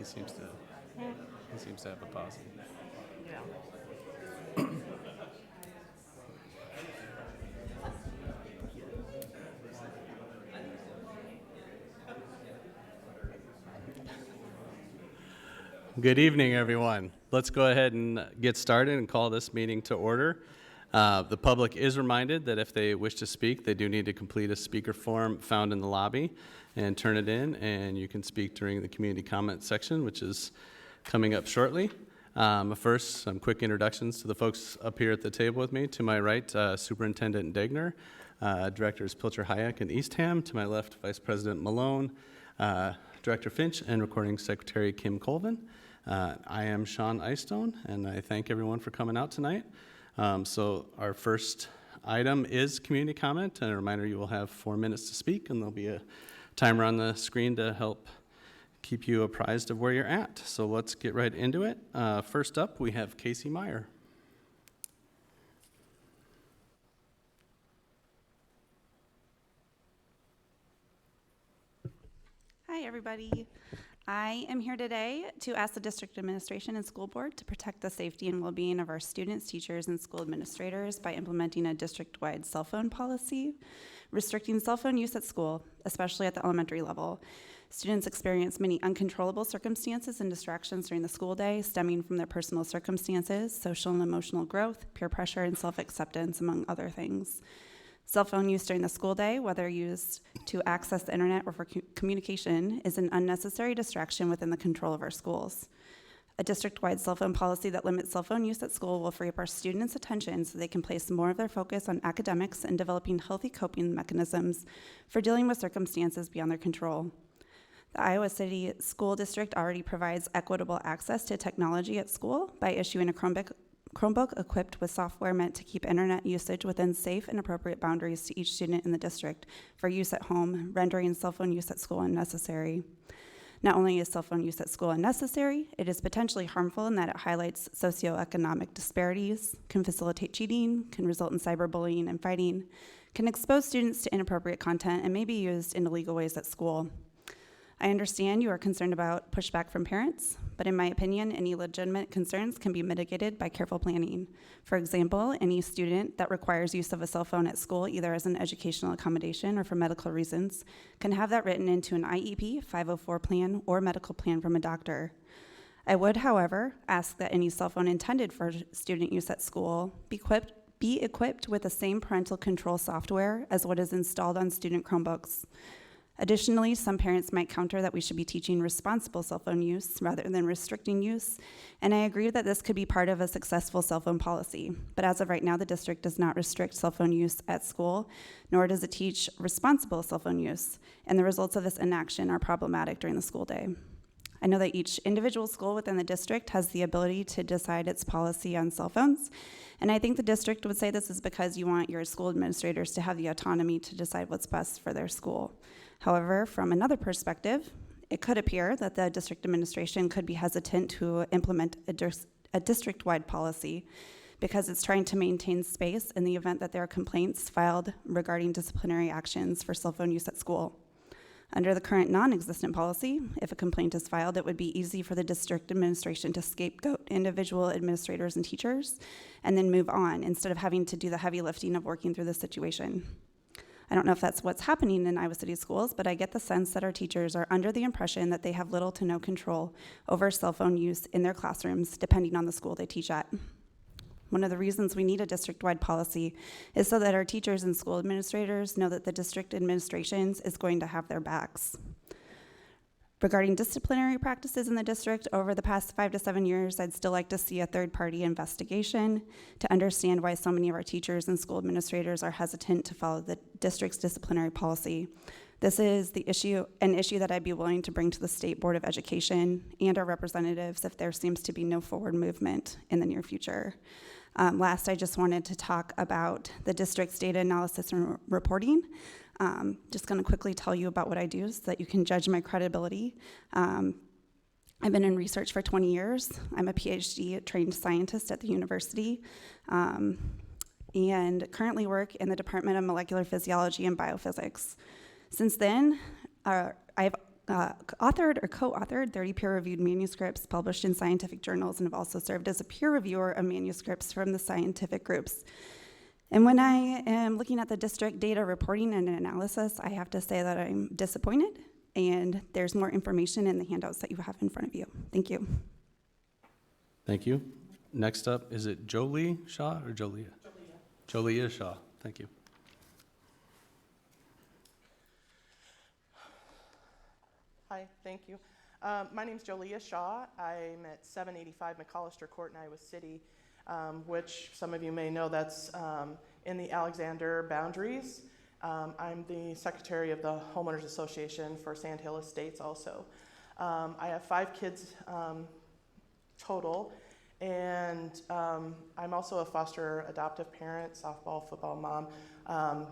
He seems to have a posse. Yeah. Good evening, everyone. Let's go ahead and get started and call this meeting to order. The public is reminded that if they wish to speak, they do need to complete a speaker form found in the lobby and turn it in, and you can speak during the community comment section, which is coming up shortly. First, some quick introductions to the folks up here at the table with me. To my right, Superintendent Degner, Directors Pilcher Hayek and Eastham. To my left, Vice President Malone, Director Finch, and Recording Secretary Kim Colvin. I am Sean Eystone, and I thank everyone for coming out tonight. So our first item is community comment, and a reminder you will have 4 minutes to speak, and there'll be a timer on the screen to help keep you apprised of where you're at. So let's get right into it. First up, we have Casey Meyer. Hi, everybody. I am here today to ask the district administration and school board to protect the safety and well-being of our students, teachers, and school administrators by implementing a district-wide cell phone policy, restricting cell phone use at school, especially at the elementary level. Students experience many uncontrollable circumstances and distractions during the school day, stemming from their personal circumstances, social and emotional growth, peer pressure, and self-acceptance, among other things. Cell phone use during the school day, whether used to access the internet or for communication, is an unnecessary distraction within the control of our schools. A district-wide cell phone policy that limits cell phone use at school will free up our students' attention so they can place more of their focus on academics and developing healthy coping mechanisms for dealing with circumstances beyond their control. The Iowa City School District already provides equitable access to technology at school by issuing a Chromebook equipped with software meant to keep internet usage within safe and appropriate boundaries to each student in the district for use at home, rendering cell phone use at school unnecessary. Not only is cell phone use at school unnecessary, it is potentially harmful in that it highlights socioeconomic disparities, can facilitate cheating, can result in cyberbullying and fighting, can expose students to inappropriate content, and may be used in illegal ways at school. I understand you are concerned about pushback from parents, but in my opinion, any legitimate concerns can be mitigated by careful planning. For example, any student that requires use of a cell phone at school, either as an educational accommodation or for medical reasons, can have that written into an IEP, 504 plan, or medical plan from a doctor. I would, however, ask that any cell phone intended for student use at school be equipped with the same parental control software as what is installed on student Chromebooks. Additionally, some parents might counter that we should be teaching responsible cell phone use rather than restricting use, and I agree that this could be part of a successful cell phone policy. But as of right now, the district does not restrict cell phone use at school, nor does it teach responsible cell phone use, and the results of this inaction are problematic during the school day. I know that each individual school within the district has the ability to decide its policy on cell phones, and I think the district would say this is because you want your school administrators to have the autonomy to decide what's best for their school. However, from another perspective, it could appear that the district administration could be hesitant to implement a district-wide policy because it's trying to maintain space in the event that there are complaints filed regarding disciplinary actions for cell phone use at school. Under the current non-existent policy, if a complaint is filed, it would be easy for the district administration to scapegoat individual administrators and teachers and then move on instead of having to do the heavy lifting of working through the situation. I don't know if that's what's happening in Iowa City schools, but I get the sense that our teachers are under the impression that they have little to no control over cell phone use in their classrooms, depending on the school they teach at. One of the reasons we need a district-wide policy is so that our teachers and school administrators know that the district administrations is going to have their backs. Regarding disciplinary practices in the district, over the past 5 to 7 years, I'd still like to see a third-party investigation to understand why so many of our teachers and school administrators are hesitant to follow the district's disciplinary policy. This is an issue that I'd be willing to bring to the State Board of Education and our representatives if there seems to be no forward movement in the near future. Last, I just wanted to talk about the district's data analysis and reporting. Just going to quickly tell you about what I do so that you can judge my credibility. I've been in research for 20 years. I'm a PhD trained scientist at the university and currently work in the Department of Molecular Physiology and Biophysics. Since then, I've authored or co-authored 30 peer-reviewed manuscripts published in scientific journals, and have also served as a peer reviewer of manuscripts from the scientific groups. And when I am looking at the district data reporting and analysis, I have to say that I'm disappointed, and there's more information in the handouts that you have in front of you. Thank you. Thank you. Next up, is it Jolie Shaw or Jolia? Jolia Shaw. Thank you. Hi, thank you. My name's Jolia Shaw. I'm at 785 McCollister Court in Iowa City, which some of you may know that's in the Alexander boundaries. I'm the secretary of the Homeowners Association for Sand Hill Estates also. I have 5 kids total, and I'm also a foster adoptive parent, softball, football mom.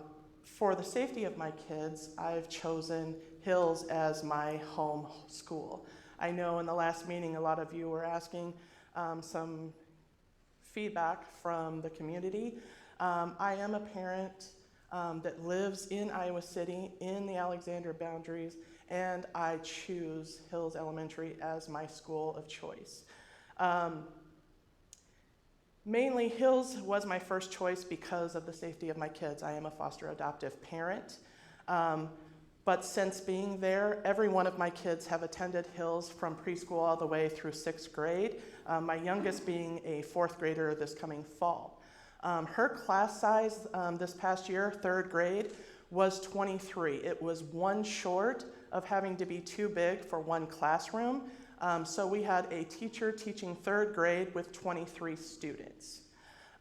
For the safety of my kids, I've chosen Hills as my home school. I know in the last meeting a lot of you were asking some feedback from the community. I am a parent that lives in Iowa City in the Alexander boundaries, and I choose Hills Elementary as my school of choice. Mainly, Hills was my first choice because of the safety of my kids. I am a foster adoptive parent. But since being there, every one of my kids have attended Hills from preschool all the way through 6th grade, my youngest being a 4th grader this coming fall. Her class size this past year, 3rd grade, was 23. It was one short of having to be too big for one classroom. So we had a teacher teaching 3rd grade with 23 students.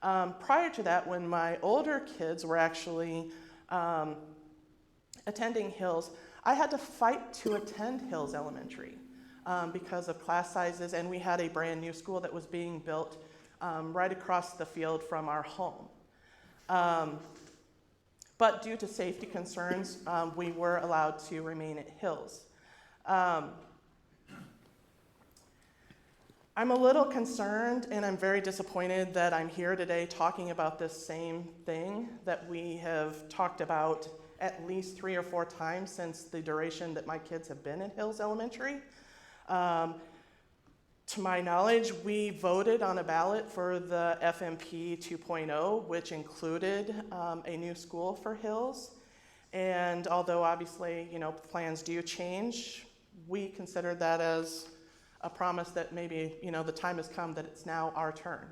Prior to that, when my older kids were actually attending Hills, I had to fight to attend Hills Elementary because of class sizes, and we had a brand new school that was being built right across the field from our home. But due to safety concerns, we were allowed to remain at Hills. I'm a little concerned, and I'm very disappointed that I'm here today talking about this same thing that we have talked about at least 3 or 4 times since the duration that my kids have been at Hills Elementary. To my knowledge, we voted on a ballot for the FMP 2.0, which included a new school for Hills. And although obviously, plans do change, we consider that as a promise that maybe, the time has come that it's now our turn.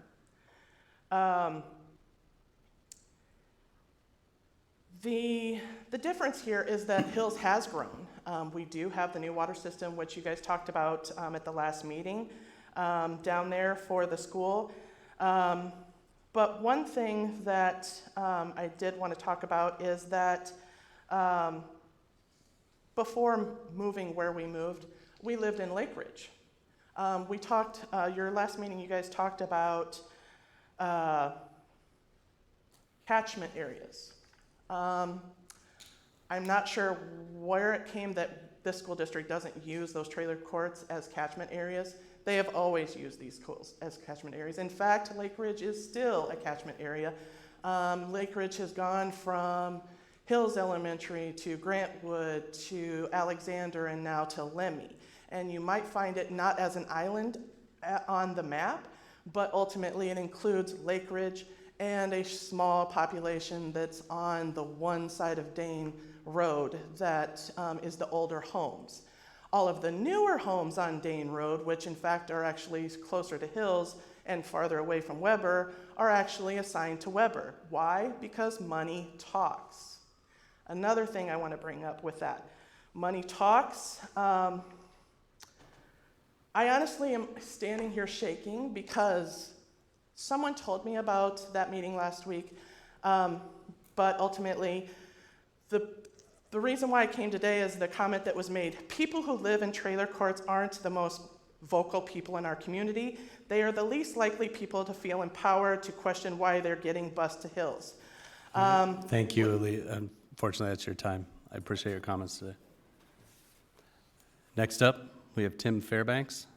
The difference here is that Hills has grown. We do have the new water system, which you guys talked about at the last meeting down there for the school. But one thing that I did want to talk about is that before moving where we moved, we lived in Lake Ridge. We talked, your last meeting, you guys talked about catchment areas. I'm not sure where it came that this school district doesn't use those trailer courts as catchment areas. They have always used these schools as catchment areas. In fact, Lake Ridge is still a catchment area. Lake Ridge has gone from Hills Elementary to Grantwood to Alexander and now to Lemmy. And you might find it not as an island on the map, but ultimately it includes Lake Ridge and a small population that's on the one side of Dane Road that is the older homes. All of the newer homes on Dane Road, which in fact are actually closer to Hills and farther away from Weber, are actually assigned to Weber. Why? Because money talks. Another thing I want to bring up with that. Money talks. I honestly am standing here shaking because someone told me about that meeting last week, but ultimately, the reason why I came today is the comment that was made. People who live in trailer courts aren't the most vocal people in our community. They are the least likely people to feel empowered to question why they're getting bused to Hills. Thank you, Ali. Unfortunately, that's your time. I appreciate your comments today. Next up, we have Tim Fairbanks.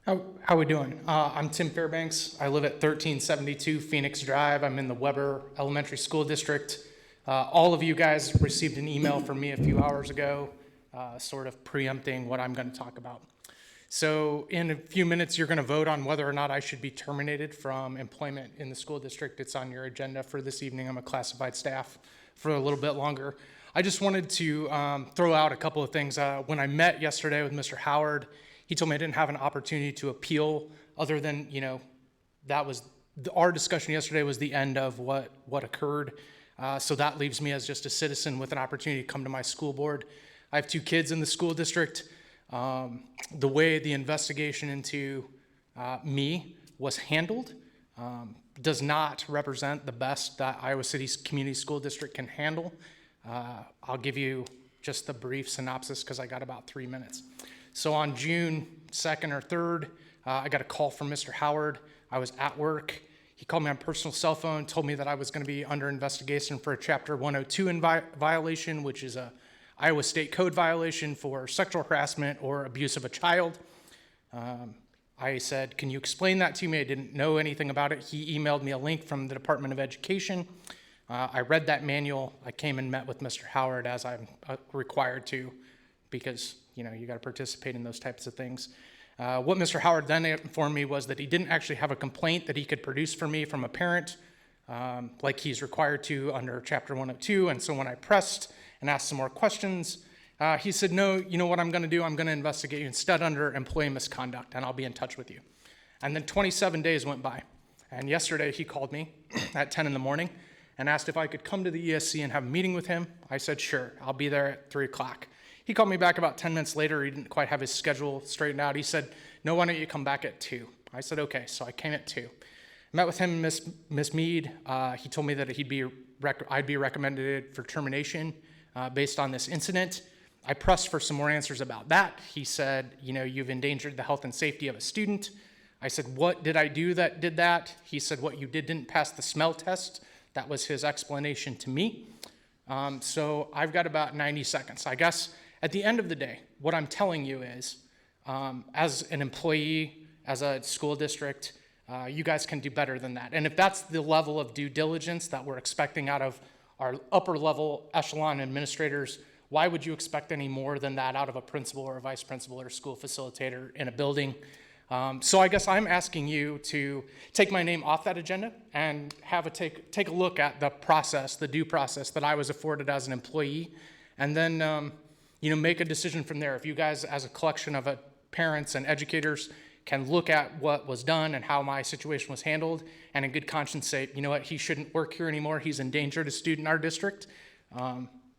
How we doing? I'm Tim Fairbanks. I live at 1372 Phoenix Drive. I'm in the Weber Elementary School District. All of you guys received an email from me a few hours ago, sort of preempting what I'm going to talk about. So in a few minutes, you're going to vote on whether or not I should be terminated from employment in the school district. It's on your agenda for this evening. I'm a classified staff for a little bit longer. I just wanted to throw out a couple of things. When I met yesterday with Mr. Howard, he told me I didn't have an opportunity to appeal other than, that was, our discussion yesterday was the end of what occurred. So that leaves me as just a citizen with an opportunity to come to my school board. I have 2 kids in the school district. The way the investigation into me was handled does not represent the best that Iowa City's community school district can handle. I'll give you just the brief synopsis because I got about 3 minutes. So on June 2nd or 3rd, I got a call from Mr. Howard. I was at work. He called me on personal cell phone, told me that I was going to be under investigation for a Chapter 102 violation, which is a Iowa State Code violation for sexual harassment or abuse of a child. I said, can you explain that to me? I didn't know anything about it. He emailed me a link from the Department of Education. I read that manual. I came and met with Mr. Howard as I'm required to because, you got to participate in those types of things. What Mr. Howard then informed me was that he didn't actually have a complaint that he could produce for me from a parent like he's required to under Chapter 102. And so when I pressed and asked some more questions, he said, no, you know what I'm going to do? I'm going to investigate you instead under employee misconduct, and I'll be in touch with you. And then 27 days went by. And yesterday he called me at 10 in the morning and asked if I could come to the ESC and have a meeting with him. I said, sure, I'll be there at 3 o'clock. He called me back about 10 minutes later. He didn't quite have his schedule straightened out. He said, no, why don't you come back at 2? I said, okay, so I came at 2. I met with him and Miss Mead. He told me that I'd be recommended for termination based on this incident. I pressed for some more answers about that. He said, you've endangered the health and safety of a student. I said, what did I do that did that? He said, what you didn't pass the smell test. That was his explanation to me. So I've got about 90 seconds. I guess at the end of the day, what I'm telling you is, as an employee, as a school district, you guys can do better than that. And if that's the level of due diligence that we're expecting out of our upper level echelon administrators, why would you expect any more than that out of a principal or a vice principal or school facilitator in a building? So I guess I'm asking you to take my name off that agenda and have take a look at the process, the due process that I was afforded as an employee, and then make a decision from there. If you guys, as a collection of parents and educators, can look at what was done and how my situation was handled, and in good conscience say, you know what, he shouldn't work here anymore. He's endangered a student in our district.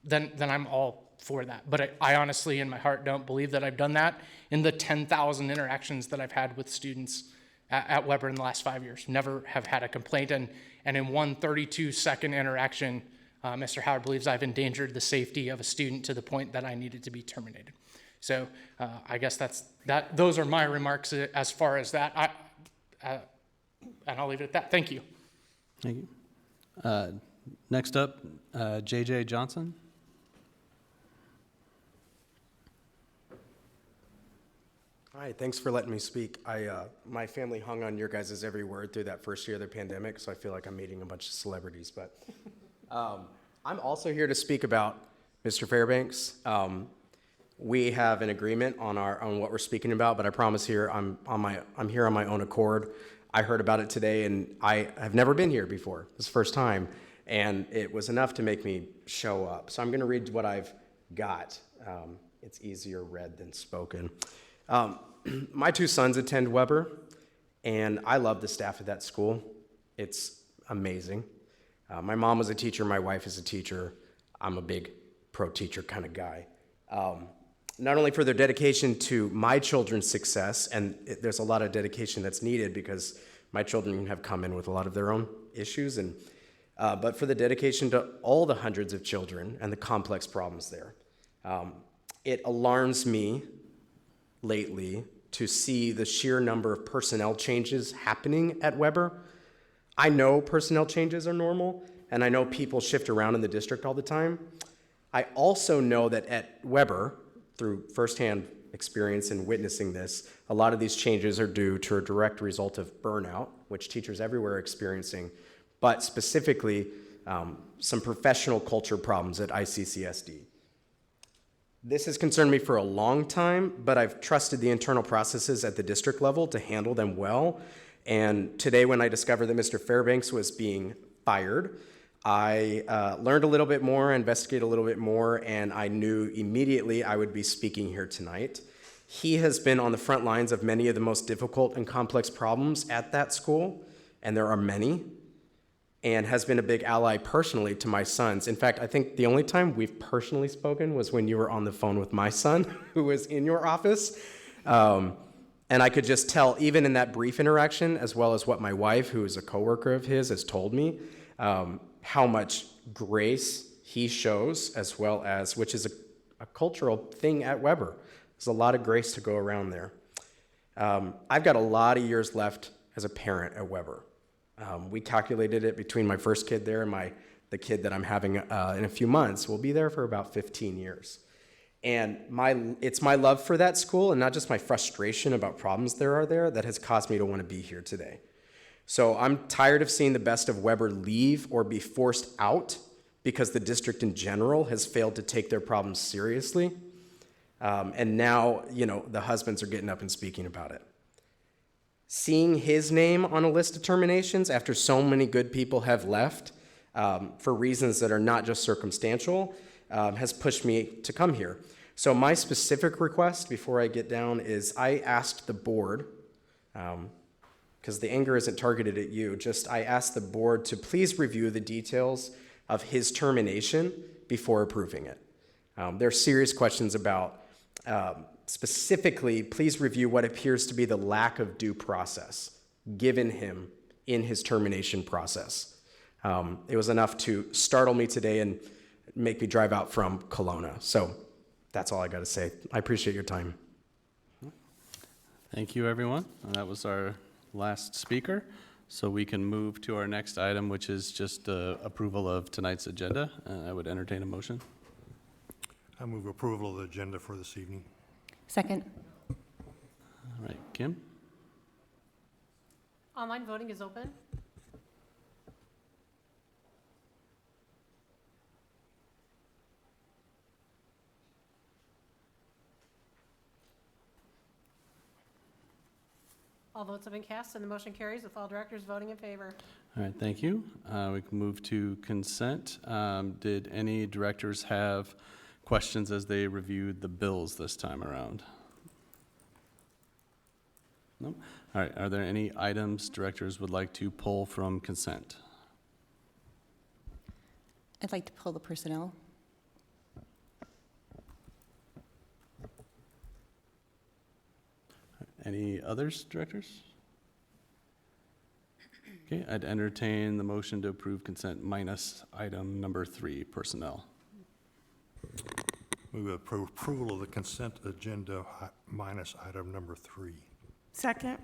Then I'm all for that. But I honestly, in my heart, don't believe that I've done that in the 10,000 interactions that I've had with students at Weber in the last 5 years. Never have had a complaint. And in one 32-second interaction, Mr. Howard believes I've endangered the safety of a student to the point that I needed to be terminated. So I guess those are my remarks as far as that. And I'll leave it at that. Thank you. Thank you. Next up, J.J. Johnson. Hi, thanks for letting me speak. My family hung on your guys' every word through that first year of the pandemic, so I feel like I'm meeting a bunch of celebrities. But I'm also here to speak about Mr. Fairbanks. We have an agreement on what we're speaking about, but I promise here I'm here on my own accord. I heard about it today, and I have never been here before. This is the first time, and it was enough to make me show up. So I'm going to read what I've got. It's easier read than spoken. My 2 sons attend Weber, and I love the staff at that school. It's amazing. My mom was a teacher. My wife is a teacher. I'm a big pro-teacher kind of guy. Not only for their dedication to my children's success, and there's a lot of dedication that's needed because my children have come in with a lot of their own issues, but for the dedication to all the hundreds of children and the complex problems there. It alarms me lately to see the sheer number of personnel changes happening at Weber. I know personnel changes are normal, and I know people shift around in the district all the time. I also know that at Weber, through firsthand experience in witnessing this, a lot of these changes are due to a direct result of burnout, which teachers everywhere are experiencing, but specifically some professional culture problems at ICCSD. This has concerned me for a long time, but I've trusted the internal processes at the district level to handle them well. And today, when I discovered that Mr. Fairbanks was being fired, I learned a little bit more, investigated a little bit more, and I knew immediately I would be speaking here tonight. He has been on the front lines of many of the most difficult and complex problems at that school, and there are many, and has been a big ally personally to my sons. In fact, I think the only time we've personally spoken was when you were on the phone with my son, who was in your office. And I could just tell, even in that brief interaction, as well as what my wife, who is a coworker of his, has told me, how much grace he shows, as well as, which is a cultural thing at Weber. There's a lot of grace to go around there. I've got a lot of years left as a parent at Weber. We calculated it between my first kid there and the kid that I'm having in a few months. We'll be there for about 15 years. And it's my love for that school and not just my frustration about problems there are there that has caused me to want to be here today. So I'm tired of seeing the best of Weber leave or be forced out because the district in general has failed to take their problems seriously. And now, the husbands are getting up and speaking about it. Seeing his name on a list of terminations after so many good people have left for reasons that are not just circumstantial has pushed me to come here. So my specific request before I get down is I asked the board, because the anger isn't targeted at you, I asked the board to please review the details of his termination before approving it. There are serious questions about, specifically, please review what appears to be the lack of due process given him in his termination process. It was enough to startle me today and make me drive out from Kelowna. So that's all I got to say. I appreciate your time. Thank you, everyone. And that was our last speaker. So we can move to our next item, which is just approval of tonight's agenda. I would entertain a motion. I move approval of the agenda for this evening. Second. All right, Kim? Online voting is open. All votes have been cast and the motion carries with all directors voting in favor. All right, thank you. We can move to consent. Did any directors have questions as they reviewed the bills this time around? No? All right, are there any items directors would like to pull from consent? I'd like to pull the personnel. Any others, directors? Okay, I'd entertain the motion to approve consent minus item number 3, personnel. Move approval of the consent agenda minus item number 3. Second.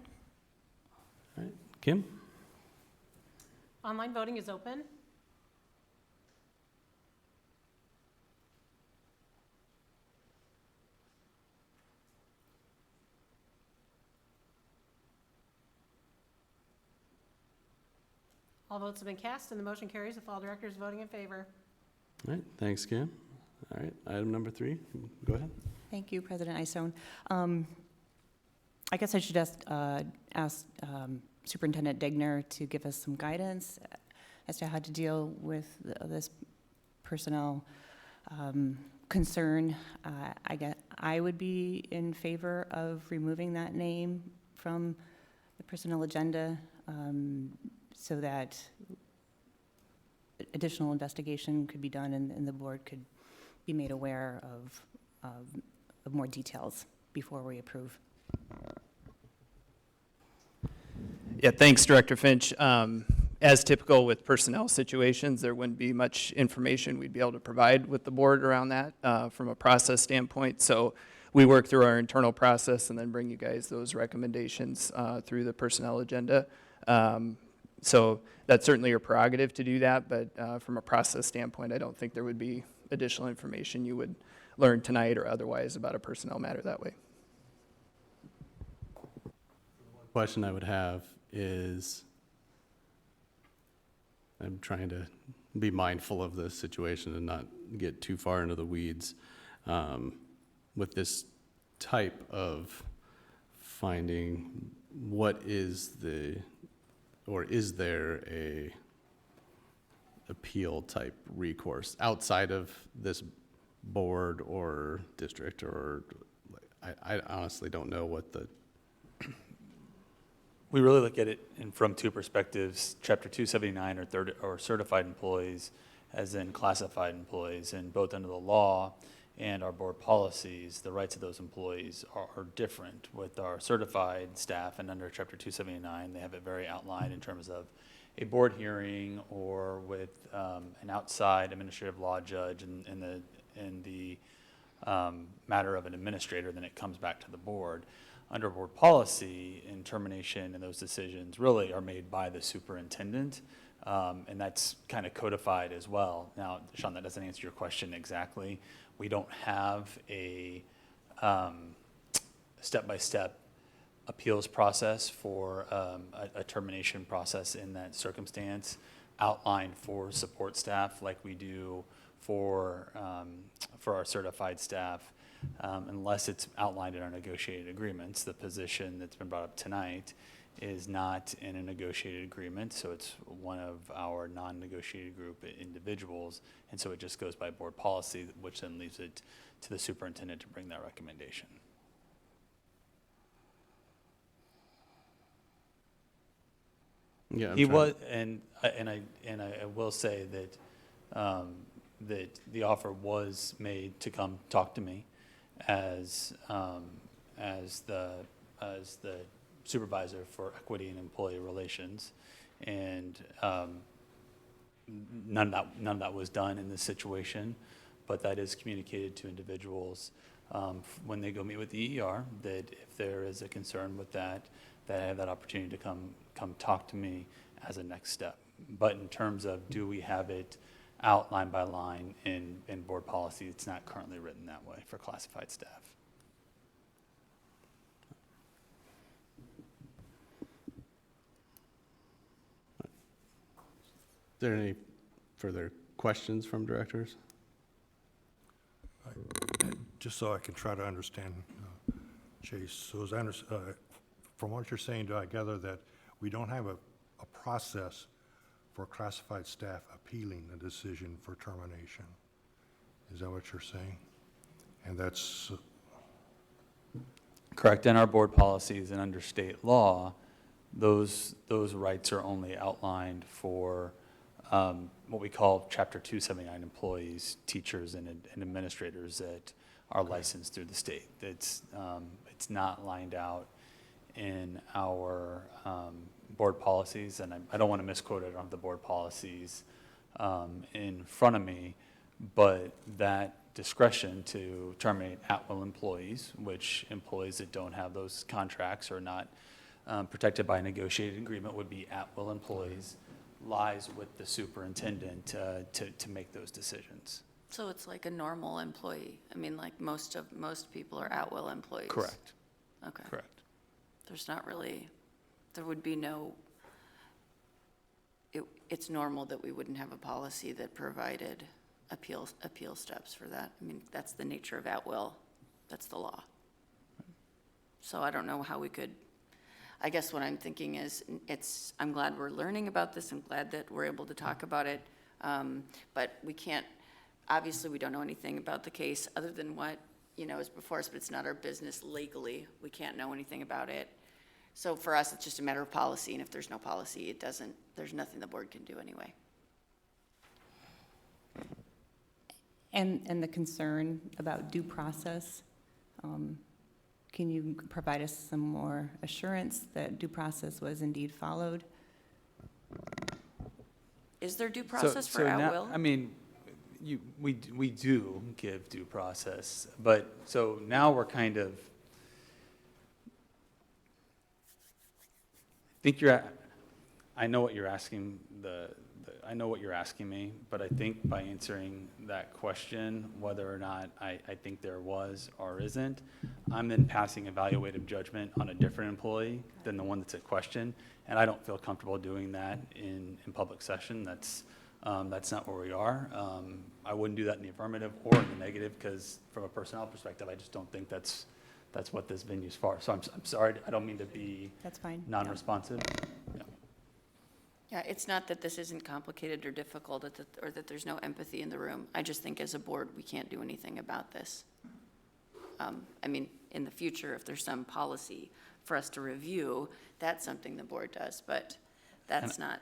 All right, Kim? Online voting is open. All votes have been cast and the motion carries with all directors voting in favor. All right, thanks, Kim. All right, item number 3, go ahead. Thank you, President Isone. I guess I should ask Superintendent Degner to give us some guidance as to how to deal with this personnel concern. I would be in favor of removing that name from the personnel agenda so that additional investigation could be done and the board could be made aware of more details before we approve. Yeah, thanks, Director Finch. As typical with personnel situations, there wouldn't be much information we'd be able to provide with the board around that from a process standpoint. So we work through our internal process and then bring you guys those recommendations through the personnel agenda. So that's certainly your prerogative to do that, but from a process standpoint, I don't think there would be additional information you would learn tonight or otherwise about a personnel matter that way. question I would have is, I'm trying to be mindful of the situation and not get too far into the weeds. With this type of finding, what is is there a appeal type recourse outside of this board or district, or I honestly don't know what the, We really look at it from two perspectives, Chapter 279 or certified employees, as in classified employees, and both under the law and our board policies, the rights of those employees are different. With our certified staff and under Chapter 279, they have it very outlined in terms of a board hearing or with an outside administrative law judge in the matter of an administrator, then it comes back to the board. Under board policy, and termination and those decisions really are made by the superintendent, and that's kind of codified as well. Now, Sean, that doesn't answer your question exactly. We don't have a step-by-step appeals process for a termination process in that circumstance outlined for support staff like we do for our certified staff. Unless it's outlined in our negotiated agreements. The position that's been brought up tonight is not in a negotiated agreement, so it's one of our non-negotiated group individuals, and so it just goes by board policy, which then leaves it to the superintendent to bring that recommendation. yeah. I'm He trying- was, and I will say that that the offer was made to come talk to me as the supervisor for equity and employee relations, and none of that was done in this situation, but that is communicated to individuals when they go meet with the EER, that if there is a concern with that, that I have that opportunity to come talk to me as a next step. But in terms of do we have it out line by line in board policy, it's not currently written that way for classified staff. Is there any further questions from directors? Just so I can try to understand, Chase, so as I from what you're saying, do I gather that we don't have a process for classified staff appealing a decision for termination? Is that what you're saying? And that's, Correct. In our board policies and under state law, those rights are only outlined for what we call Chapter 279 employees, teachers, and administrators that are licensed through the state. It's not lined out in our board policies, and I don't want to misquote it on the board policies in front of me, but that discretion to terminate at-will employees, which employees that don't have those contracts or not protected by a negotiated agreement would be at-will employees, lies with the superintendent to make those decisions. So it's like a normal employee? I mean, like most people are at-will employees? Correct. Okay. Correct. There's not really, there would be no, it's normal that we wouldn't have a policy that provided appeal steps for that. I mean, that's the nature of at-will. That's the law. So I don't know how we could, I guess what I'm thinking is, I'm glad we're learning about this. I'm glad that we're able to talk about it. But we can't, obviously we don't know anything about the case other than what, is before us, but it's not our business legally. We can't know anything about it. So for us, it's just a matter of policy, and if there's no policy, there's nothing the board can do anyway. And the concern about due process, can you provide us some more assurance that due process was indeed followed? Is there due process for at-will? I mean, we do give due process, but so now we're kind of, I know what you're asking, I know what you're asking me, but I think by answering that question, whether or not I think there was or isn't, I'm then passing evaluative judgment on a different employee than the one that's at question, and I don't feel comfortable doing that in public session. That's not where we are. I wouldn't do that in the affirmative or in the negative, because from a personnel perspective, I just don't think that's what this venue's for. So I'm sorry, I don't mean to be That's fine. non-responsive. Yeah. Yeah, it's not that this isn't complicated or difficult, or that there's no empathy in the room. I just think as a board, we can't do anything about this. I mean, in the future, if there's some policy for us to review, that's something the board does, but that's not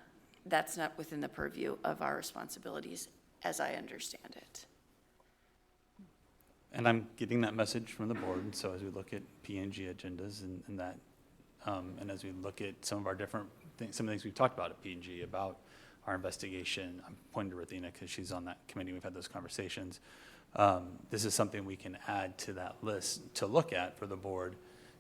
within the purview of our responsibilities, as I understand it. And I'm getting that message from the board, and so as we look at P&G agendas and that, and as we look at some of our different things, some of the things we've talked about at P&G, about our investigation, I'm pointing to Rathina because she's on that committee, we've had those conversations. This is something we can add to that list to look at for the board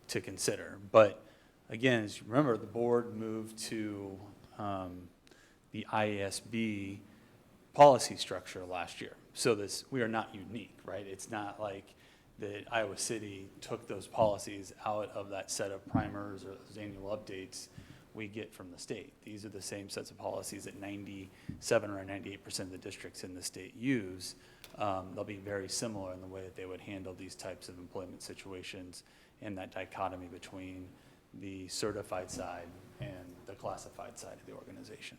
to consider. But again, as you remember, the board moved to the IASB policy structure last year. So we are not unique, right? It's not like that Iowa City took those policies out of that set of primers or those annual updates we get from the state. These are the same sets of policies that 97 or 98% of the districts in the state use. They'll be very similar in the way that they would handle these types of employment situations, and that dichotomy between the certified side and the classified side of the organization.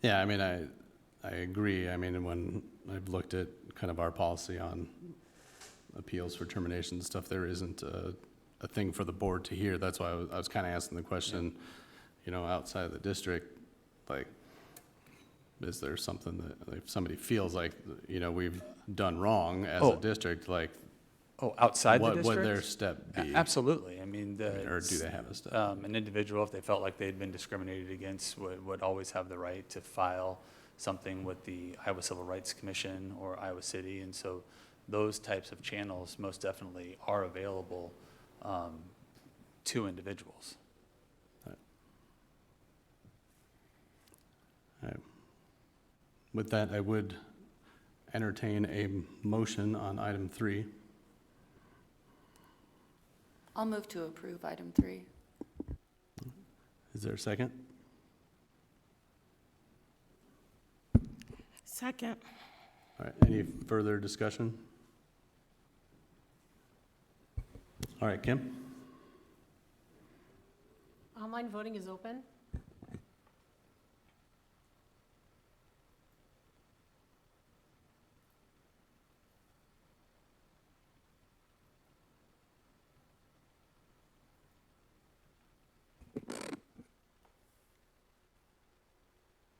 Yeah, I mean, I agree. I mean, when I've looked at kind of our policy on appeals for termination and stuff, there isn't a thing for the board to hear. That's why I was kind of asking the question, you know, outside of the district, like, is there something that if somebody feels like, you know, we've done wrong as a district, like, Outside the what district? would their step be? Absolutely. I mean, Or do they have a step? an individual, if they felt like they'd been discriminated against, would always have the right to file something with the Iowa Civil Rights Commission or Iowa City. And so those types of channels most definitely are available to individuals. All right. With that, I would entertain a motion on item 3. I'll move to approve item 3. Is there a second? Second. All right, any further discussion? All right, Kim? Online voting is open.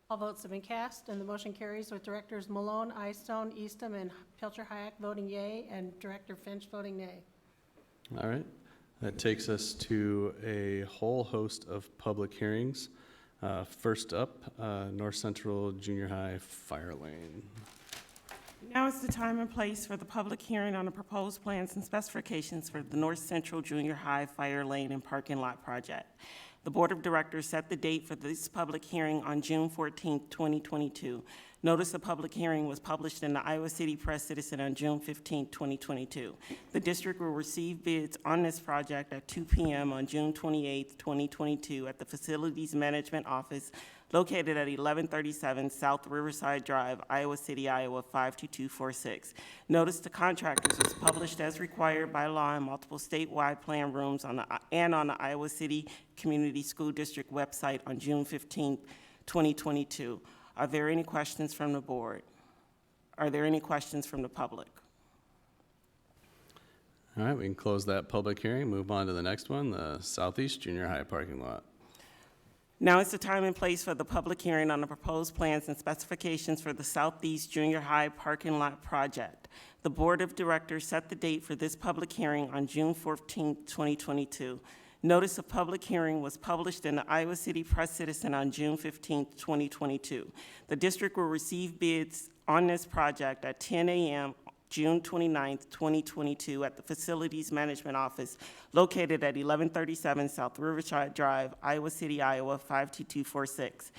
All votes have been cast, and the motion carries with Directors Malone, Eyestone, Eastham, and Pilcher-Hayek voting yea, and Director Finch voting nay. All right, that takes us to a whole host of public hearings. First up, North Central Junior High Fire Lane. Now is the time and place for the public hearing on the proposed plans and specifications for the North Central Junior High Fire Lane and Parking Lot Project. The Board of Directors set the date for this public hearing on June 14, 2022. Notice of public hearing was published in the Iowa City Press Citizen on June 15, 2022. The district will receive bids on this project at 2 p.m. on June 28, 2022 at the Facilities Management Office located at 1137 South Riverside Drive, Iowa City, Iowa 52246. Notice to contractors was published as required by law in multiple statewide plan rooms on the Iowa City Community School District website on June 15, 2022. Are there any questions from the board? Are there any questions from the public? All right, we can close that public hearing, move on to the next one, the Southeast Junior High Parking Lot. Now is the time and place for the public hearing on the proposed plans and specifications for the Southeast Junior High Parking Lot Project. The Board of Directors set the date for this public hearing on June 14, 2022. Notice of public hearing was published in the Iowa City Press Citizen on June 15, 2022. The district will receive bids on this project at 10 a.m. June 29th, 2022, at the Facilities Management Office located at 1137 South Riverside Drive, Iowa City, Iowa, 52246.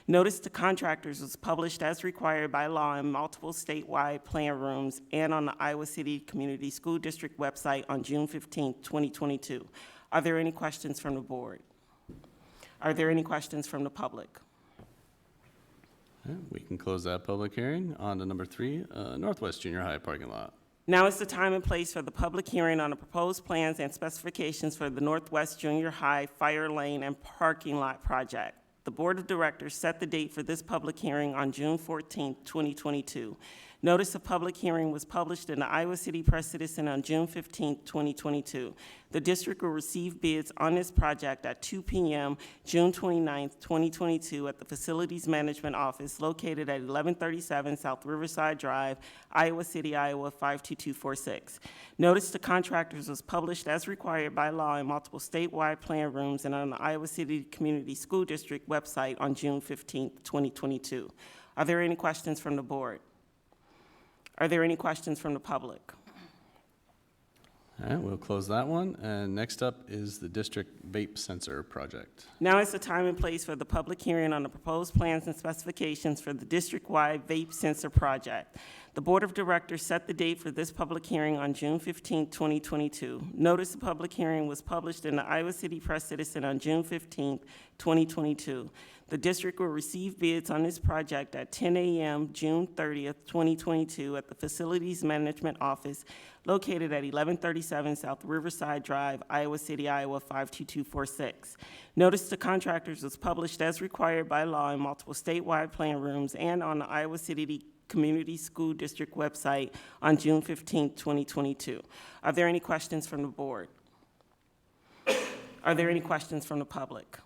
Notice to contractors was published as required by law in multiple statewide plan rooms and on the Iowa City Community School District website on June 15th, 2022. Are there any questions from the board? Are there any questions from the public? Okay, we can close that public hearing. On to number 3, Northwest Junior High parking lot. Now is the time and place for the public hearing on the proposed plans and specifications for the Northwest Junior High Fire Lane and Parking Lot project. The Board of Directors set the date for this public hearing on June 14, 2022. Notice of public hearing was published in the Iowa City Press Citizen on June 15, 2022. The district will receive bids on this project at 2 p.m. June 29, 2022 at the Facilities Management Office located at 1137 South Riverside Drive, Iowa City, Iowa, 52246. Notice to contractors was published as required by law in multiple statewide plan rooms and on the Iowa City Community School District website on June 15, 2022. Are there any questions from the board? Are there any questions from the public? All right, we'll close that one. And next up is the district vape sensor project. Now is the time and place for the public hearing on the proposed plans and specifications for the district-wide vape sensor project. The Board of Directors set the date for this public hearing on June 15, 2022. Notice of public hearing was published in the Iowa City Press Citizen on June 15, 2022. The district will receive bids on this project at 10 a.m. June 30th, 2022 at the Facilities Management Office located at 1137 South Riverside Drive, Iowa City, Iowa, 52246. Notice to contractors was published as required by law in multiple statewide plan rooms and on the Iowa City Community School District website on June 15, 2022. Are there any questions from the board? Are there any questions from the public?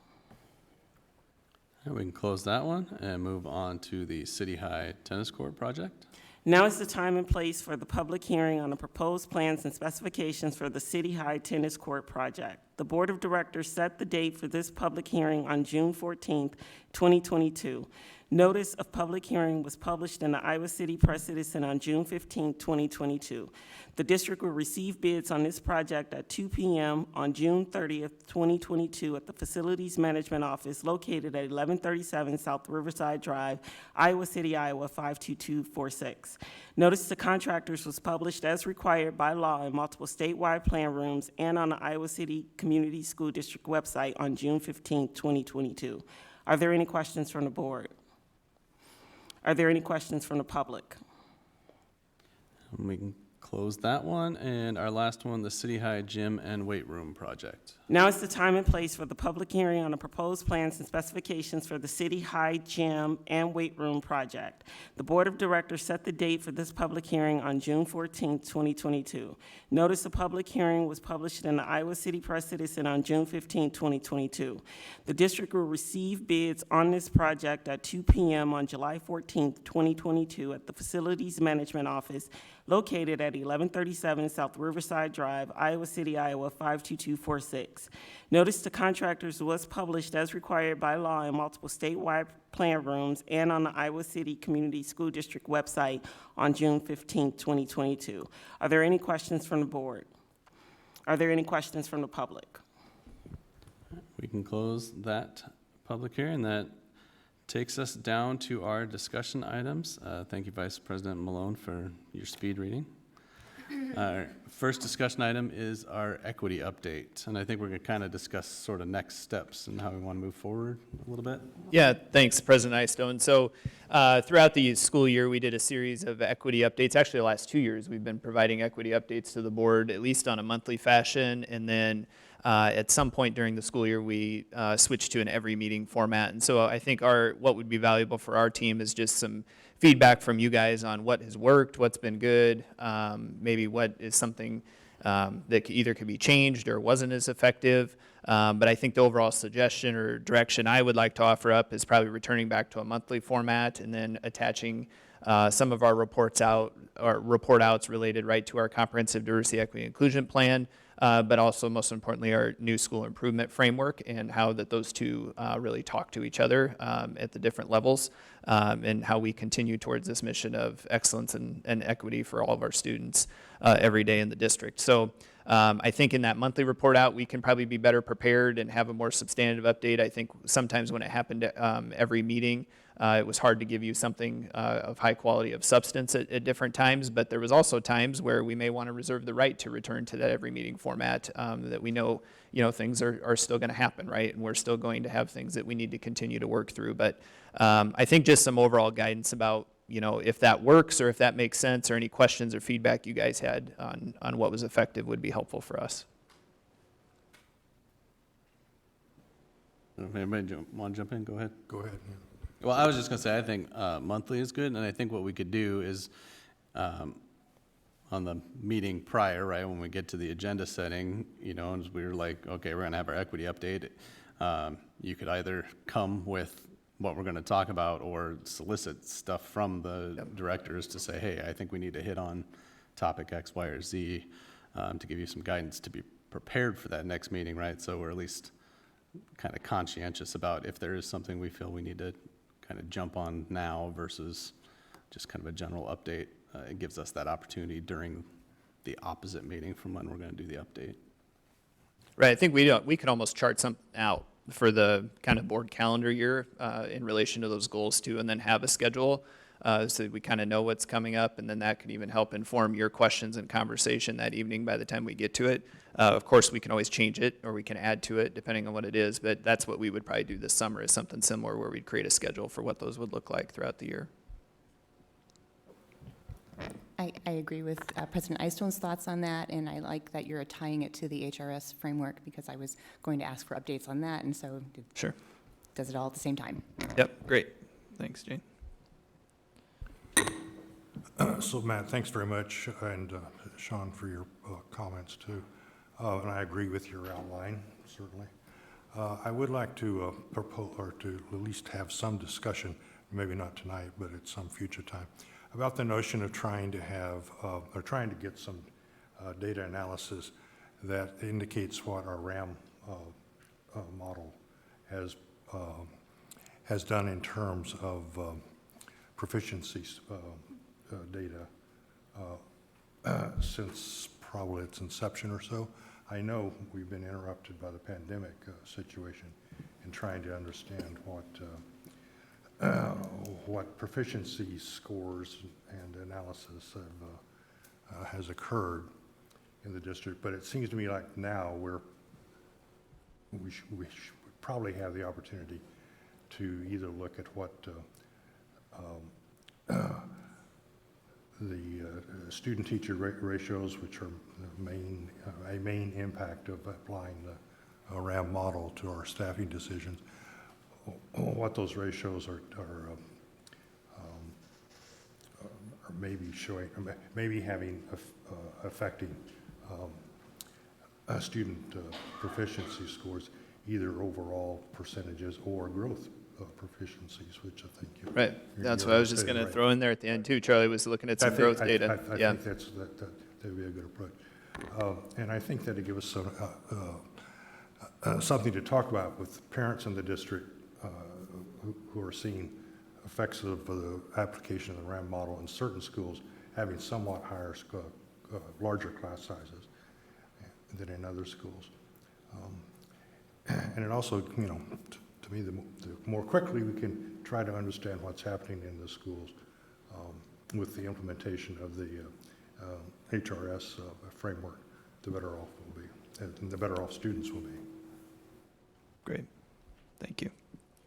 And we can close that one and move on to the City High Tennis Court project. Now is the time and place for the public hearing on the proposed plans and specifications for the City High Tennis Court project. The Board of Directors set the date for this public hearing on June 14, 2022. Notice of public hearing was published in the Iowa City Press Citizen on June 15, 2022. The district will receive bids on this project at 2 p.m. on June 30, 2022 at the Facilities Management Office located at 1137 South Riverside Drive, Iowa City, Iowa, 52246. Notice to contractors was published as required by law in multiple statewide plan rooms and on the Iowa City Community School District website on June 15, 2022. Are there any questions from the board? Are there any questions from the public? And we can close that one. And our last one, the City High Gym and Weight Room project. Now is the time and place for the public hearing on the proposed plans and specifications for the City High Gym and Weight Room project. The Board of Directors set the date for this public hearing on June 14, 2022. Notice of public hearing was published in the Iowa City Press Citizen on June 15, 2022. The district will receive bids on this project at 2 p.m. on July 14, 2022 at the Facilities Management Office located at 1137 South Riverside Drive, Iowa City, Iowa, 52246. Notice to contractors was published as required by law in multiple statewide plan rooms and on the Iowa City Community School District website on June 15, 2022. Are there any questions from the board? Are there any questions from the public? We can close that public hearing. That takes us down to our discussion items. Thank you, Vice President Malone, for your speed reading. Our first discussion item is our equity update, and I think we're going to kind of discuss sort of next steps and how we want to move forward a little bit. Yeah, thanks, President Eystone. So throughout the school year, we did a series of equity updates. Actually, the last 2 years, we've been providing equity updates to the board, at least on a monthly fashion, and then at some point during the school year, we switched to an every meeting format. And so I think what would be valuable for our team is just some feedback from you guys on what has worked, what's been good, maybe what is something that either could be changed or wasn't as effective. But I think the overall suggestion or direction I would like to offer up is probably returning back to a monthly format and then attaching some of our report outs related right to our comprehensive diversity, equity, and inclusion plan but also most importantly our new school improvement framework and how that those two really talk to each other at the different levels, and how we continue towards this mission of excellence and equity for all of our students every day in the district. So I think in that monthly report out, we can probably be better prepared and have a more substantive update. I think sometimes when it happened every meeting, it was hard to give you something of high quality of substance at different times, but there was also times where we may want to reserve the right to return to that every meeting format, that we know, things are still going to happen, right? And we're still going to have things that we need to continue to work through. But I think just some overall guidance about, if that works or if that makes sense, or any questions or feedback you guys had on what was effective would be helpful for us. If anybody want to jump in, go ahead. Go ahead. Yeah. Well, I was just going to say, I think monthly is good, and I think what we could do is on the meeting prior, right, when we get to the agenda setting, and we were like, okay, we're going to have our equity update, you could either come with what we're going to talk about or solicit stuff from the directors to say, hey, I think we need to hit on topic X, Y, or Z to give you some guidance to be prepared for that next meeting, right? So we're at least kind of conscientious about if there is something we feel we need to kind of jump on now versus just kind of a general update. It gives us that opportunity during the opposite meeting from when we're going to do the update. Right, I think we could almost chart something out for the kind of board calendar year in relation to those goals too, and then have a schedule so we kind of know what's coming up, and then that could even help inform your questions and conversation that evening by the time we get to it. Of course, we can always change it or we can add to it depending on what it is, but that's what we would probably do this summer, is something similar where we'd create a schedule for what those would look like throughout the year. I agree with President Eyestone's thoughts on that, and I like that you're tying it to the HRS framework, because I was going to ask for updates on that, and so it Sure. does it all at the same time. Yep, great. Thanks, Jane. So Matt, thanks very much, and Sean for your comments too. And I agree with your outline, certainly. I would like to propose, or to at least have some discussion, maybe not tonight, but at some future time, about the notion of trying to have, or trying to get some data analysis that indicates what our RAM model has done in terms of proficiency data since probably its inception or so. I know we've been interrupted by the pandemic situation in trying to understand what proficiency scores and analysis has occurred in the district, but it seems to me like now we should probably have the opportunity to either look at what the student-teacher ratios, which are a main impact of applying the RAM model to our staffing decisions, what those ratios are maybe showing, maybe having affecting student proficiency scores, either overall percentages or growth proficiencies, which I think you're Right, that's what I was just going to throw in there at the end too. Charlie was looking at some growth data. I think that would be a good approach. And I think that it gives us something to talk about with parents in the district who are seeing effects of the application of the RAM model in certain schools having somewhat higher, larger class sizes than in other schools. And it also, to me, the more quickly we can try to understand what's happening in the schools with the implementation of the HRS framework, the better off we'll be, and the better off students will be. Great, thank you.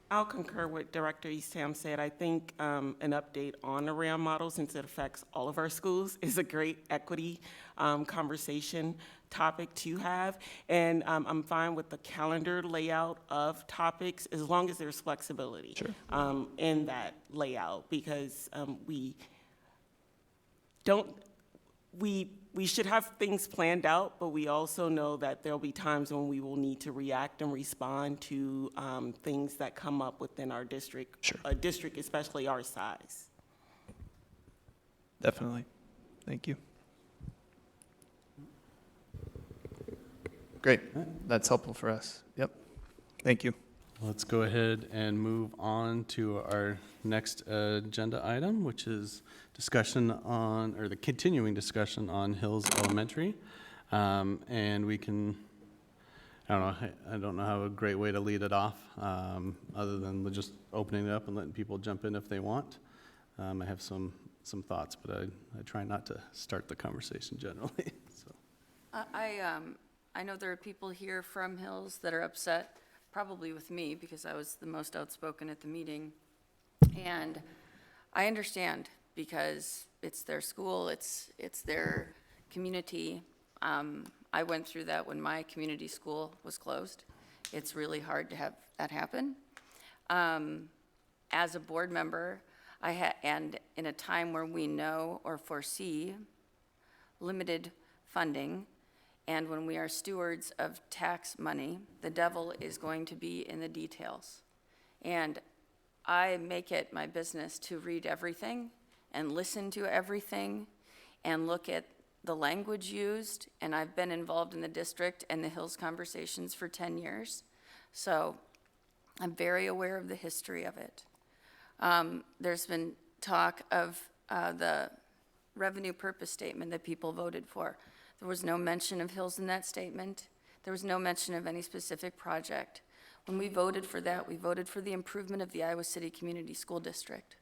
I'll concur with Director Eastham said. I think an update on the RAM model, since it affects all of our schools, is a great equity conversation topic to have. And I'm fine with the calendar layout of topics as long as there's flexibility in that layout, because we should have things planned out, but we also know that there'll be times when we will need to react and respond to things that come up within our district, a district especially our size. Definitely, thank you. Great, that's helpful for us. Yep, thank you. Let's go ahead and move on to our next agenda item, which is discussion on, or the continuing discussion on Hills Elementary. And we can, I don't know how a great way to lead it off, other than just opening it up and letting people jump in if they want. I have some thoughts, but I try not to start the conversation generally, so. I know there are people here from Hills that are upset, probably with me, because I was the most outspoken at the meeting. And I understand, because it's their school, it's their community. I went through that when my community school was closed. It's really hard to have that happen. As a board member, and in a time where we know or foresee limited funding, and when we are stewards of tax money, the devil is going to be in the details. And I make it my business to read everything and listen to everything and look at the language used. And I've been involved in the district and the Hills conversations for 10 years. So I'm very aware of the history of it. There's been talk of the revenue purpose statement that people voted for. There was no mention of Hills in that statement. There was no mention of any specific project. When we voted for that, we voted for the improvement of the Iowa City Community School District.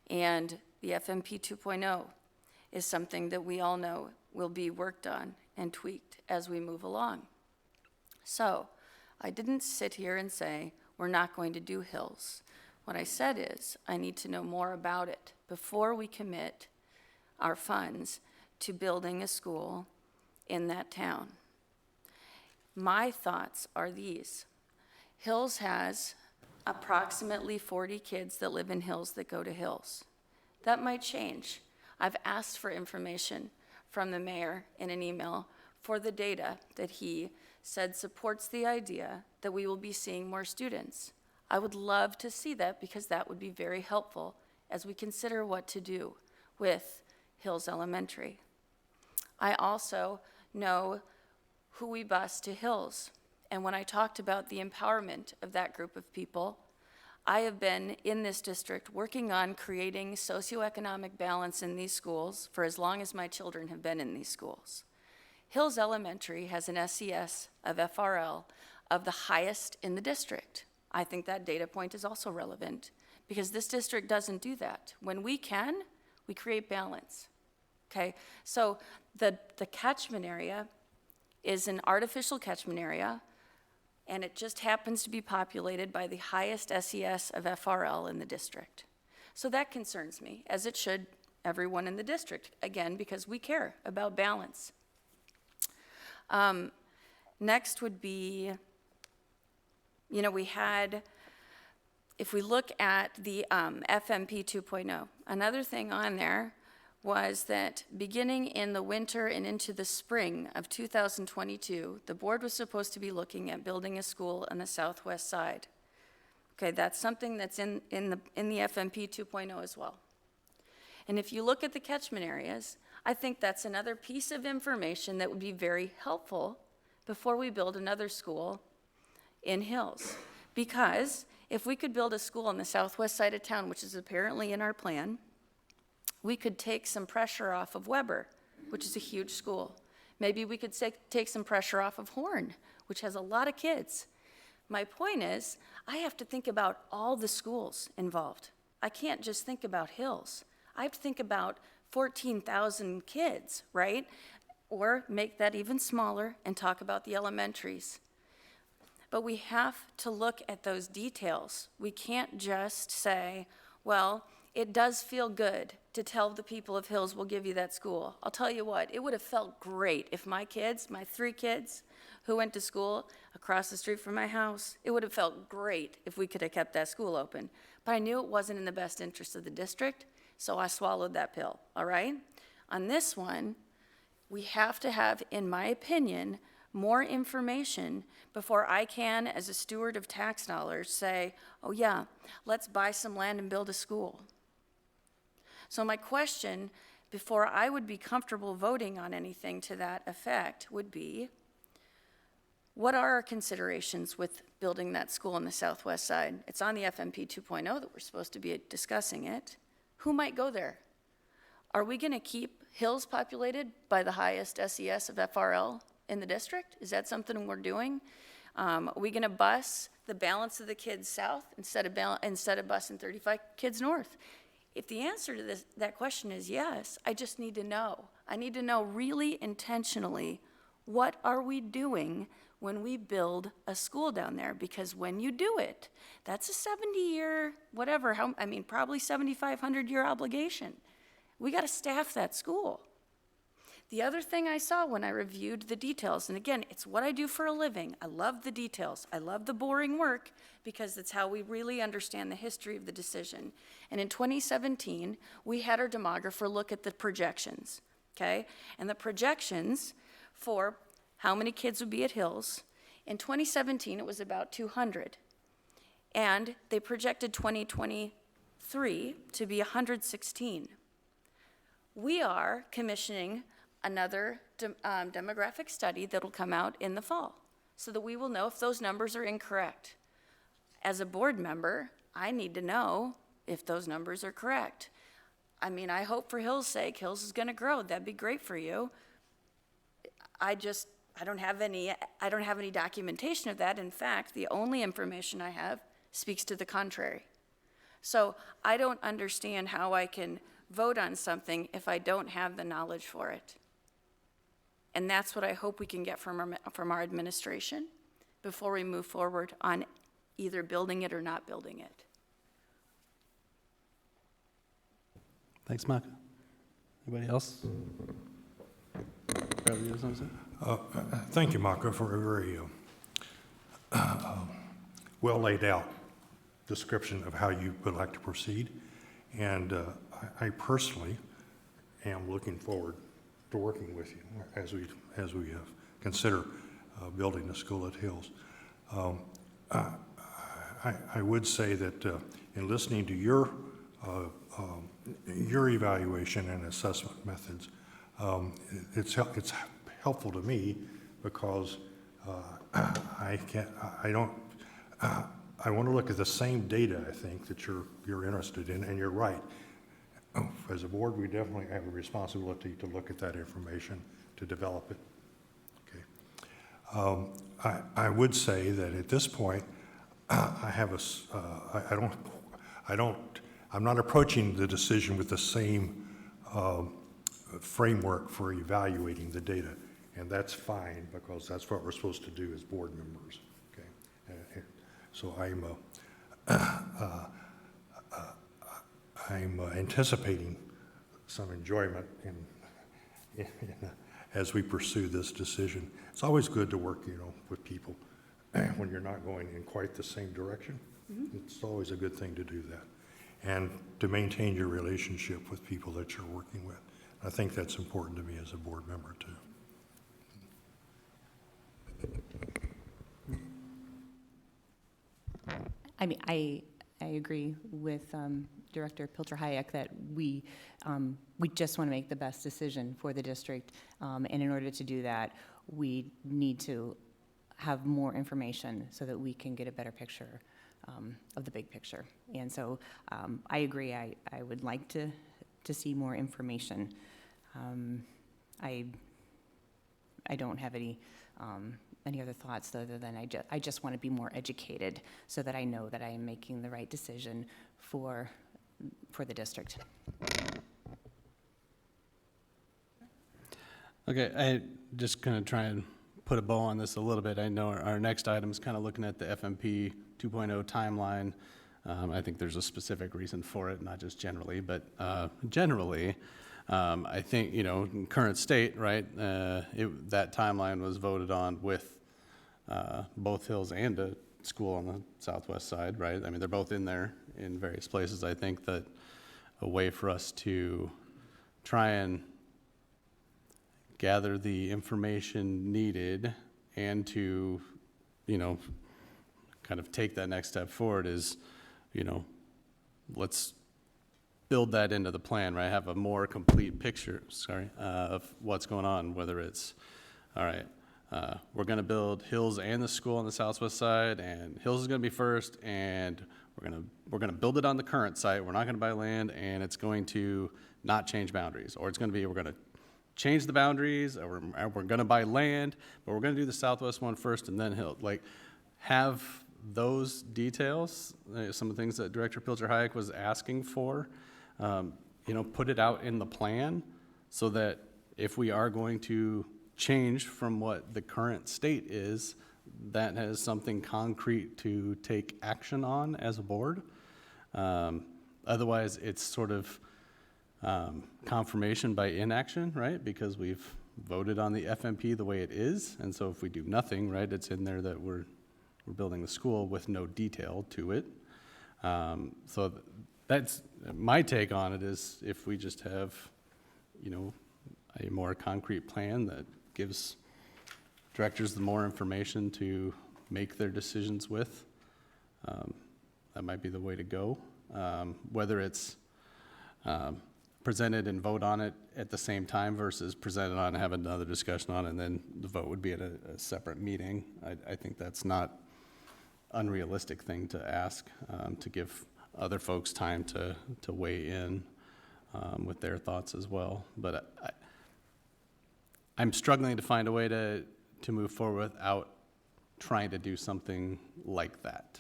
And the FMP 2.0 is something that we all know will be worked on and tweaked as we move along. So I didn't sit here and say, we're not going to do Hills. What I said is, I need to know more about it before we commit our funds to building a school in that town. My thoughts are these. Hills has approximately 40 kids that live in Hills that go to Hills. That might change. I've asked for information from the mayor in an email for the data that he said supports the idea that we will be seeing more students. I would love to see that, because that would be very helpful as we consider what to do with Hills Elementary. I also know who we bus to Hills. And when I talked about the empowerment of that group of people, I have been in this district working on creating socioeconomic balance in these schools for as long as my children have been in these schools. Hills Elementary has an SES of FRL of the highest in the district. I think that data point is also relevant, because this district doesn't do that. When we can, we create balance. Okay, so the catchment area is an artificial catchment area, and it just happens to be populated by the highest SES of FRL in the district. So that concerns me, as it should everyone in the district, again, because we care about balance. Next would be, we had, if we look at the FMP 2.0, another thing on there was that beginning in the winter and into the spring of 2022, the board was supposed to be looking at building a school on the southwest side. Okay, that's something that's in the FMP 2.0 as well. And if you look at the catchment areas, I think that's another piece of information that would be very helpful before we build another school in Hills. Because if we could build a school on the southwest side of town, which is apparently in our plan, we could take some pressure off of Weber, which is a huge school. Maybe we could take some pressure off of Horn, which has a lot of kids. My point is, I have to think about all the schools involved. I can't just think about Hills. I have to think about 14,000 kids, right? Or make that even smaller and talk about the elementaries. But we have to look at those details. We can't just say, well, it does feel good to tell the people of Hills, we'll give you that school. I'll tell you what, it would have felt great if my kids, my 3 kids who went to school across the street from my house, it would have felt great if we could have kept that school open. But I knew it wasn't in the best interest of the district, so I swallowed that pill, all right? On this one, we have to have, in my opinion, more information before I can, as a steward of tax dollars, say, oh yeah, let's buy some land and build a school. So my question, before I would be comfortable voting on anything to that effect, would be, What are our considerations with building that school on the southwest side? It's on the FMP 2.0 that we're supposed to be discussing it. Who might go there? Are we going to keep Hills populated by the highest SES of FRL in the district? Is that something we're doing? Are we going to bus the balance of the kids south instead of busing 35 kids north? If the answer to that question is yes, I just need to know. I need to know really intentionally, what are we doing when we build a school down there? Because when you do it, that's a 70-year, whatever, probably 7,500-year obligation. We got to staff that school. The other thing I saw when I reviewed the details, and again, it's what I do for a living. I love the details. I love the boring work because it's how we really understand the history of the decision. And in 2017, we had our demographer look at the projections, okay? And the projections for how many kids would be at Hills, in 2017, it was about 200. And they projected 2023 to be 116. We are commissioning another demographic study that'll come out in the fall so that we will know if those numbers are incorrect. As a board member, I need to know if those numbers are correct. I hope for Hills' sake, Hills is going to grow. That'd be great for you. I don't have any documentation of that. In fact, the only information I have speaks to the contrary. So I don't understand how I can vote on something if I don't have the knowledge for it. And that's what I hope we can get from our administration before we move forward on either building it or not building it. Thanks, Mark. Anybody else? Bradley, you have something to say? Thank you, Maka, for a very well laid out description of how you would like to proceed. And I personally am looking forward to working with you as we consider building a school at Hills. I would say that in listening to your evaluation and assessment methods, it's helpful to me because I want to look at the same data, I think, that you're interested in, and you're right. As a board, we definitely have a responsibility to look at that information, to develop it. Okay. I would say that at this point, I'm not approaching the decision with the same framework for evaluating the data, and that's fine because that's what we're supposed to do as board members. Okay. So I'm anticipating some enjoyment as we pursue this decision. It's always good to work, with people when you're not going in quite the same direction. Mm-hmm. It's always a good thing to do that, and to maintain your relationship with people that you're working with. I think that's important to me as a board member too. I agree with Director Pilcher-Hayek that we just want to make the best decision for the district, and in order to do that, we need to have more information so that we can get a better picture of the big picture. And so I agree. I would like to see more information. I don't have any other thoughts other than I just want to be more educated so that I know that I am making the right decision for the district. Okay, I just kind of try and put a bow on this a little bit. I know our next item is kind of looking at the FMP 2.0 timeline. I think there's a specific reason for it, not just generally, but generally, I think, in current state, right, that timeline was voted on with both Hills and a school on the southwest side, right? I mean, they're both in there in various places. I think that a way for us to try and gather the information needed and to, kind of take that next step forward is, let's build that into the plan, right? Have a more complete picture, of what's going on, whether it's, all right, we're going to build Hills and the school on the southwest side, and Hills is going to be first, and we're going to build it on the current site. We're not going to buy land, and it's going to not change boundaries. Or it's going to be, we're going to change the boundaries, or we're going to buy land, but we're going to do the southwest one first and then Hill. Like, have those details, some of the things that Director Pilcher-Hayek was asking for, put it out in the plan so that if we are going to change from what the current state is, that has something concrete to take action on as a board. Otherwise, it's sort of confirmation by inaction, right? Because we've voted on the FMP the way it is, and so if we do nothing, right, it's in there that we're building the school with no detail to it. So that's my take on it, is if we just have, a more concrete plan that gives directors the more information to make their decisions with, that might be the way to go. Whether it's presented and vote on it at the same time versus presented on and have another discussion on it, and then the vote would be at a separate meeting. I think that's not unrealistic thing to ask, to give other folks time to weigh in with their thoughts as well. But I'm struggling to find a way to move forward without trying to do something like that.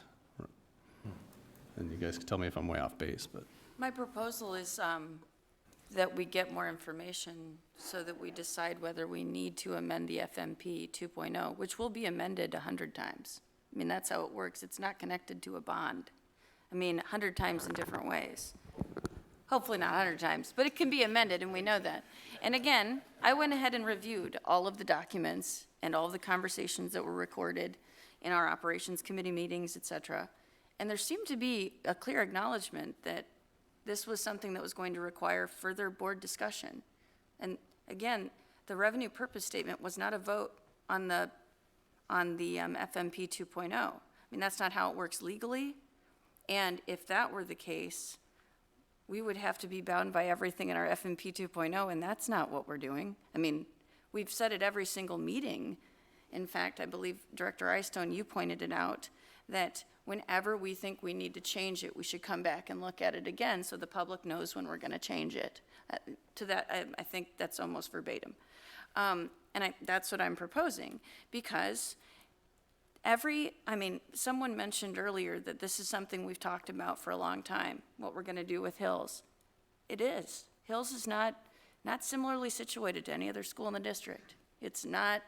And you guys can tell me if I'm way off base, but. My proposal is that we get more information so that we decide whether we need to amend the FMP 2.0, which will be amended 100 times. I mean, that's how it works. It's not connected to a bond. 100 times in different ways. Hopefully not 100 times, but it can be amended, and we know that. And again, I went ahead and reviewed all of the documents and all of the conversations that were recorded in our operations committee meetings, et cetera. And there seemed to be a clear acknowledgement that this was something that was going to require further board discussion. And again, the revenue purpose statement was not a vote on the FMP 2.0. That's not how it works legally. And if that were the case, we would have to be bound by everything in our FMP 2.0, and that's not what we're doing. We've said at every single meeting. In fact, I believe Director Eystone, you pointed it out, that whenever we think we need to change it, we should come back and look at it again so the public knows when we're going to change it. To that, I think that's almost verbatim. That's what I'm proposing, because someone mentioned earlier that this is something we've talked about for a long time, what we're going to do with Hills. It is. Hills is not similarly situated to any other school in the district. It's not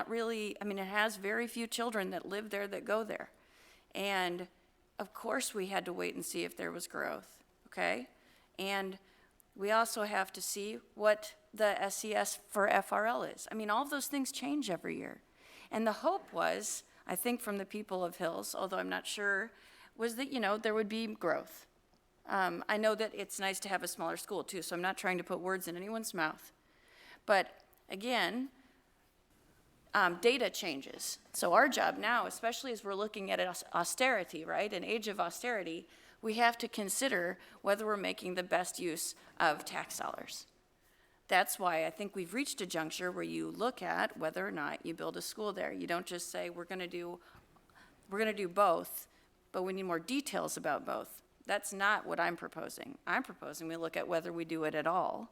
really, it has very few children that live there that go there. And of course we had to wait and see if there was growth, okay? And we also have to see what the SES for FRL is. All of those things change every year. And the hope was, I think from the people of Hills, although I'm not sure, was that, there would be growth. I know that it's nice to have a smaller school too, so I'm not trying to put words in anyone's mouth. But again, data changes. So our job now, especially as we're looking at austerity, right, an age of austerity, we have to consider whether we're making the best use of tax dollars. That's why I think we've reached a juncture where you look at whether or not you build a school there. You don't just say we're going to do both, but we need more details about both. That's not what I'm proposing. I'm proposing we look at whether we do it at all,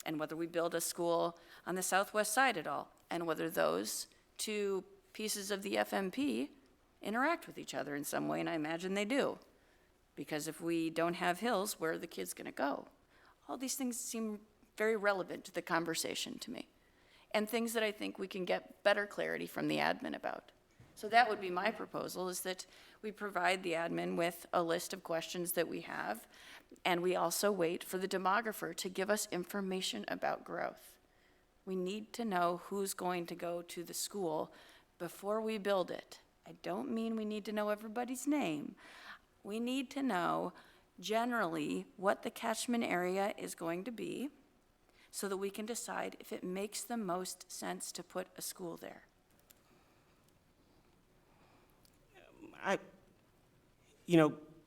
and whether we build a school on the southwest side at all, and whether those two pieces of the FMP interact with each other in some way, and I imagine they do. Because if we don't have Hills, where are the kids going to go? All these things seem very relevant to the conversation to me, and things that I think we can get better clarity from the admin about. So that would be my proposal, is that we provide the admin with a list of questions that we have, and we also wait for the demographer to give us information about growth. We need to know who's going to go to the school before we build it. I don't mean we need to know everybody's name. We need to know generally what the catchment area is going to be, so that we can decide if it makes the most sense to put a school there.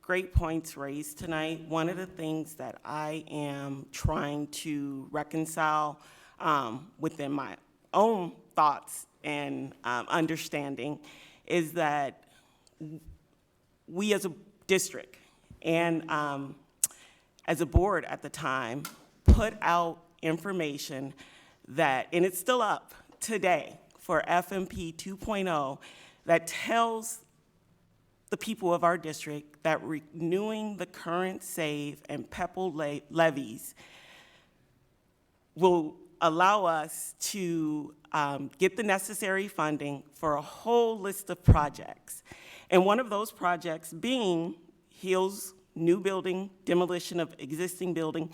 Great points raised tonight. One of the things that I am trying to reconcile within my own thoughts and understanding is that we as a district and as a board at the time put out information that, and it's still up today for FMP 2.0, that tells the people of our district that renewing the current SAVE and PEPAL levies will allow us to get the necessary funding for a whole list of projects. And one of those projects being Hills new building, demolition of existing building,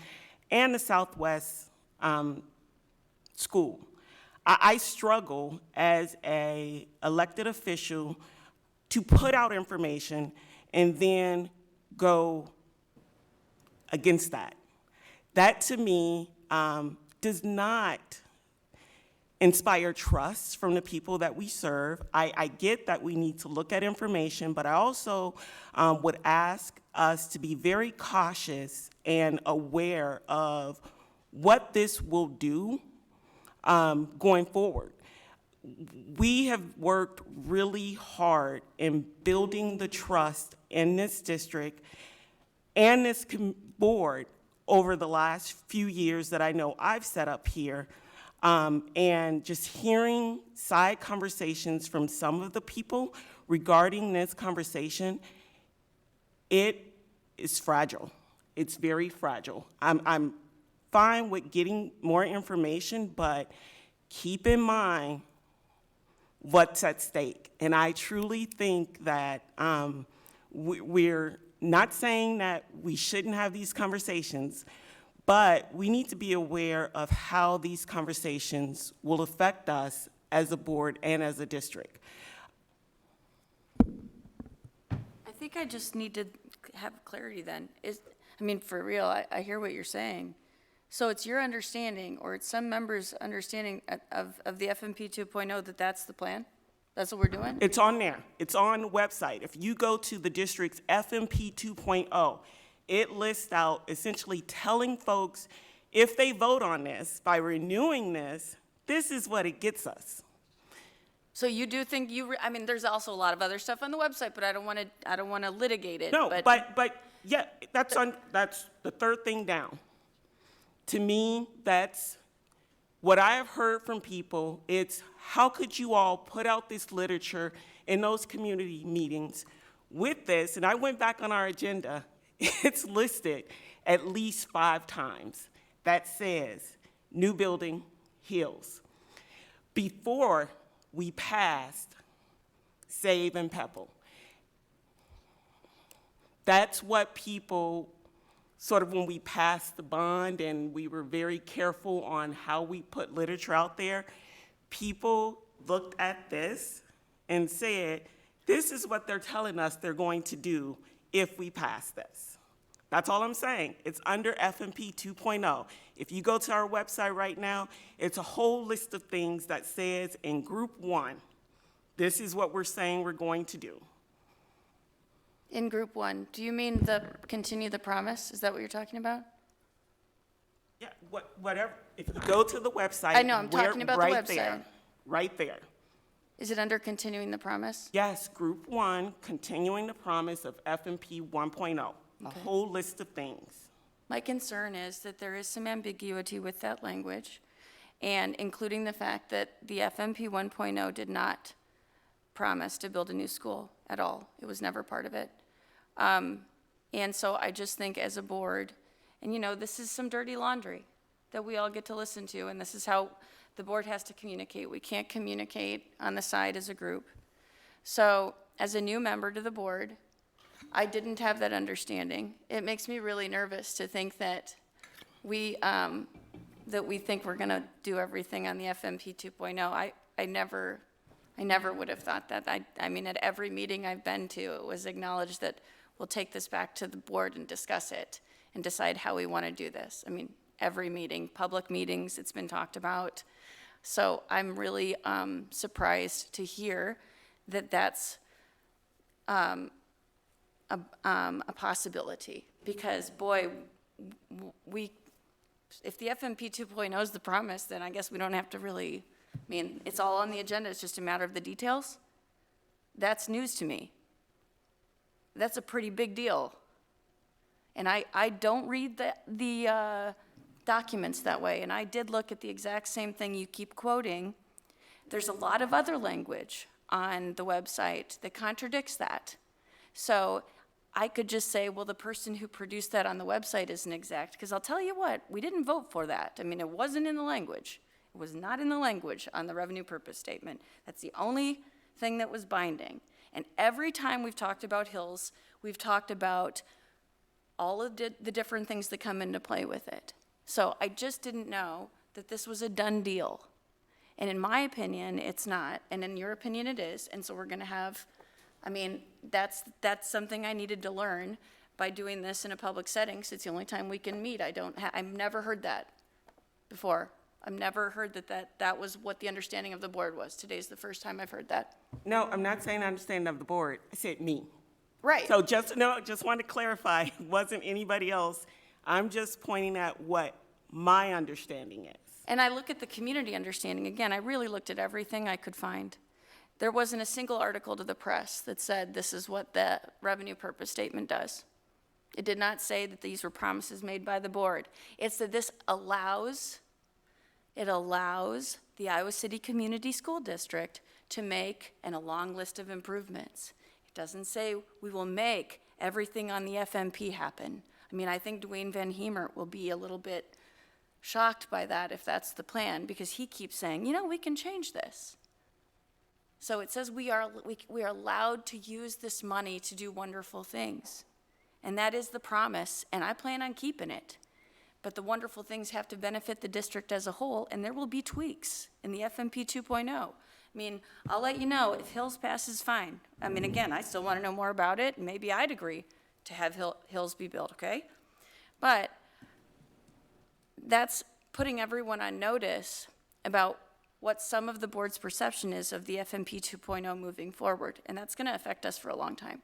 and the Southwest School. I struggle as a elected official to put out information and then go against that. That to me does not inspire trust from the people that we serve. I get that we need to look at information, but I also would ask us to be very cautious and aware of what this will do going forward. We have worked really hard in building the trust in this district and this board over the last few years that I know I've set up here. And just hearing side conversations from some of the people regarding this conversation, it is fragile. It's very fragile. I'm fine with getting more information, but keep in mind what's at stake. And I truly think that we're not saying that we shouldn't have these conversations, but we need to be aware of how these conversations will affect us as a board and as a district. I think I just need to have clarity then. For real, I hear what you're saying. So it's your understanding, or it's some members' understanding of the FMP 2.0 that that's the plan? That's what we're doing? It's on there. It's on the website. If you go to the district's FMP 2.0, it lists out essentially telling folks if they vote on this, by renewing this, this is what it gets us. So you do think there's also a lot of other stuff on the website, but I don't want to litigate it. No, but yeah, that's the third thing down. To me, that's what I have heard from people. It's how could you all put out this literature in those community meetings with this? And I went back on our agenda. It's listed at least 5 times that says new building, Hills. Before we passed SAVE and PEPAL. That's what people, sort of when we passed the bond and we were very careful on how we put literature out there, people looked at this and said, this is what they're telling us they're going to do if we pass this. That's all I'm saying. It's under FMP 2.0. If you go to our website right now, it's a whole list of things that says in Group 1, this is what we're saying we're going to do. In Group 1, do you mean continue the promise? Is that what you're talking about? Yeah, whatever. If you go to the website, I know, I'm talking about the website. There, right there. Is it under continuing the promise? Yes, Group 1, continuing the promise of FMP 1.0, a whole list of things. My concern is that there is some ambiguity with that language, and including the fact that the FMP 1.0 did not promise to build a new school at all. It was never part of it. And so I just think as a board, and this is some dirty laundry that we all get to listen to, and this is how the board has to communicate. We can't communicate on the side as a group. So as a new member to the board, I didn't have that understanding. It makes me really nervous to think that we think we're gonna do everything on the FMP 2.0. I never would have thought that. I mean, at every meeting I've been to, it was acknowledged that we'll take this back to the board and discuss it and decide how we want to do this. I mean, every meeting, public meetings, it's been talked about. So I'm really surprised to hear that that's a possibility. Because, boy, if the FMP 2.0 is the promise, then I guess we don't have to really I mean, it's all on the agenda, it's just a matter of the details. That's news to me. That's a pretty big deal. And I don't read the documents that way, and I did look at the exact same thing you keep quoting. There's a lot of other language on the website that contradicts that. So I could just say, well, the person who produced that on the website isn't exact, because I'll tell you what, we didn't vote for that. I mean, it wasn't in the language. It was not in the language on the revenue purpose statement. That's the only thing that was binding. And every time we've talked about Hills, we've talked about all of the different things that come into play with it. So I just didn't know that this was a done deal. And in my opinion, it's not, and in your opinion, it is. And so we're gonna have, I mean, that's something I needed to learn by doing this in a public setting, 'cause it's the only time we can meet. I've never heard that before. I've never heard that was what the understanding of the board was. Today's the first time I've heard that. No, I'm not saying understanding of the board. I said me. Right. So just want to clarify, it wasn't anybody else. I'm just pointing at what my understanding is. And I look at the community understanding. Again, I really looked at everything I could find. There wasn't a single article to the press that said this is what the revenue purpose statement does. It did not say that these were promises made by the board. It said this allows the Iowa City Community School District to make a long list of improvements. It doesn't say we will make everything on the FMP happen. I mean, I think Dwayne Van Hemert will be a little bit shocked by that if that's the plan, because he keeps saying, we can change this. So it says we are allowed to use this money to do wonderful things. And that is the promise, and I plan on keeping it. But the wonderful things have to benefit the district as a whole, and there will be tweaks in the FMP 2.0. I mean, I'll let you know, if Hills passes, fine. I mean, again, I still want to know more about it, and maybe I'd agree to have Hills be built, okay? But that's putting everyone on notice about what some of the board's perception is of the FMP 2.0 moving forward, and that's going to affect us for a long time.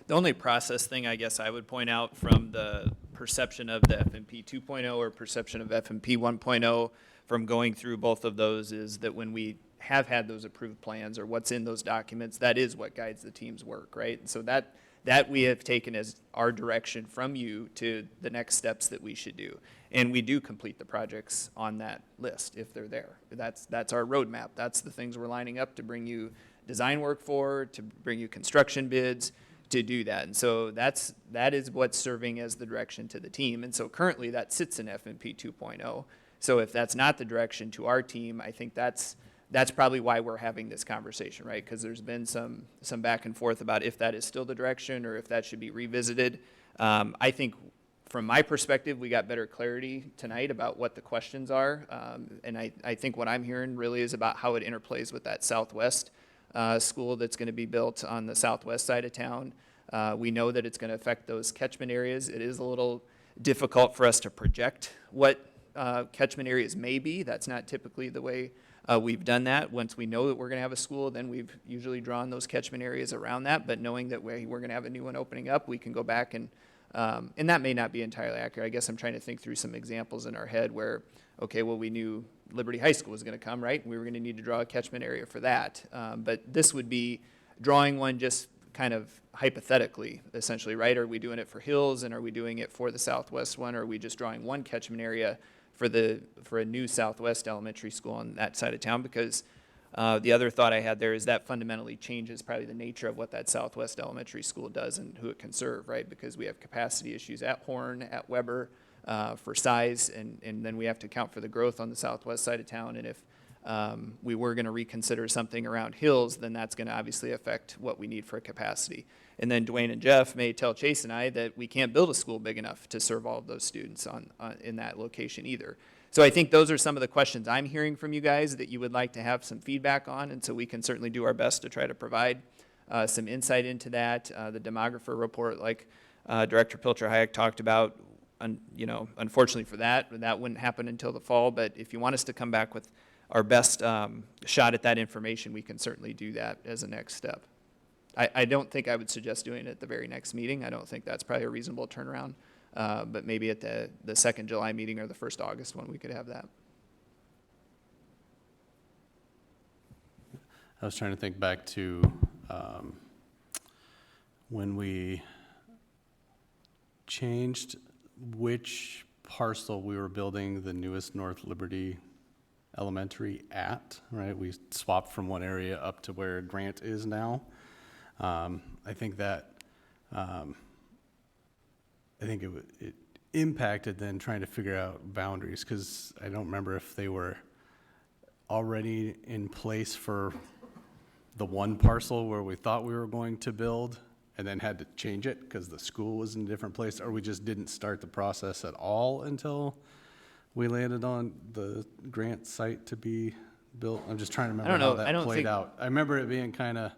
The only process thing I guess I would point out from the perception of the FMP 2.0 or perception of FMP 1.0 from going through both of those is that when we have had those approved plans or what's in those documents, that is what guides the team's work, right? And so that we have taken as our direction from you to the next steps that we should do. And we do complete the projects on that list if they're there. That's our roadmap. That's the things we're lining up to bring you design work for, to bring you construction bids, to do that. And so that is what's serving as the direction to the team. And so currently that sits in FMP 2.0. So if that's not the direction to our team, I think that's probably why we're having this conversation, right? Because there's been some back and forth about if that is still the direction or if that should be revisited. I think from my perspective, we got better clarity tonight about what the questions are. And I think what I'm hearing really is about how it interplays with that Southwest school that's going to be built on the southwest side of town. We know that it's going to affect those catchment areas. It is a little difficult for us to project what catchment areas may be. That's not typically the way we've done that. Once we know that we're going to have a school, then we've usually drawn those catchment areas around that. But knowing that we're going to have a new one opening up, we can go back and that may not be entirely accurate. I guess I'm trying to think through some examples in our head where, okay, well, we knew Liberty High School was going to come, right? We were going to need to draw a catchment area for that. But this would be drawing one just kind of hypothetically, essentially, right? Are we doing it for Hills, and are we doing it for the Southwest one, or are we just drawing one catchment area for a new Southwest elementary school on that side of town? Because the other thought I had there is that fundamentally changes probably the nature of what that Southwest elementary school does and who it can serve, right? Because we have capacity issues at Horn, at Weber, for size, and then we have to account for the growth on the southwest side of town. And if we were going to reconsider something around Hills, then that's going to obviously affect what we need for capacity. And then Dwayne and Jeff may tell Chase and I that we can't build a school big enough to serve all of those students in that location either. So I think those are some of the questions I'm hearing from you guys that you would like to have some feedback on, and so we can certainly do our best to try to provide some insight into that. The demographer report, like Director Pilcher-Hayek talked about, unfortunately for that wouldn't happen until the fall, but if you want us to come back with our best shot at that information, we can certainly do that as a next step. I don't think I would suggest doing it at the very next meeting. I don't think that's probably a reasonable turnaround. But maybe at the second July meeting or the first August one, we could have that. I was trying to think back to when we changed which parcel we were building the newest North Liberty Elementary at, right? We swapped from one area up to where Grant is now. I think that, I think it impacted then trying to figure out boundaries, because I don't remember if they were already in place for the one parcel where we thought we were going to build and then had to change it because the school was in a different place, or we just didn't start the process at all until we landed on the Grant site to be built. I'm just trying to remember how that played out. I remember it being kind of,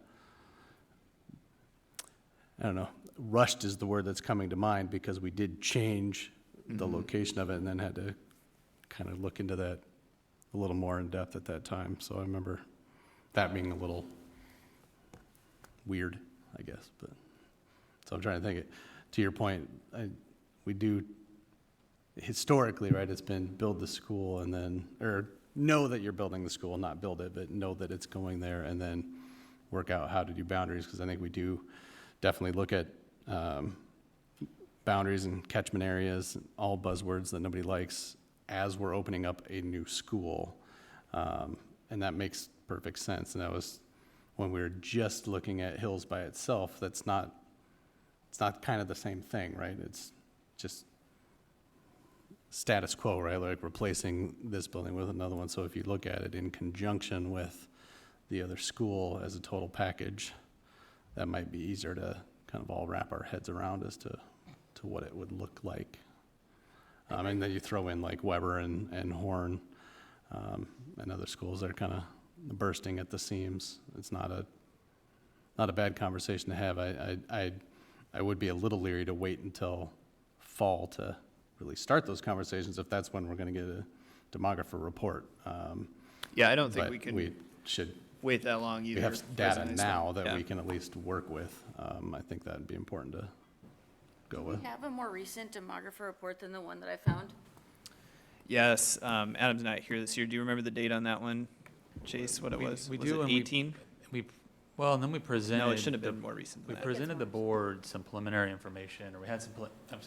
I don't know, rushed is the word that's coming to mind, because we did change the location of it and then had to kind of look into that a little more in depth at that time. So I remember that being a little weird, I guess. But so I'm trying to think. To your point, we do historically, right? It's been build the school and then, or know that you're building the school, not build it, but know that it's going there, and then work out how to do boundaries. Because I think we do definitely look at boundaries and catchment areas, all buzzwords that nobody likes, as we're opening up a new school. And that makes perfect sense. And that was when we were just looking at Hills by itself. It's not kind of the same thing, right? It's just status quo, right? Like replacing this building with another one. So if you look at it in conjunction with the other school as a total package, that might be easier to kind of all wrap our heads around as to what it would look like. And then you throw in like Weber and Horn and other schools that are kind of bursting at the seams. It's not a bad conversation to have. I would be a little leery to wait until fall to really start those conversations, if that's when we're going to get a demographer report. Yeah, I don't think But we can we should wait that long either. we have data now that Yeah. we can at least work with. I think that'd be important to go Do with. we have a more recent demographer report than the one that I found? Yes, Adam's not here this year. Do you remember the date on that one, Chase, what it was? We Was do, it and 18? Well, and then we presented. No, it should have been more recent We than that. presented the board some preliminary information, or we had some,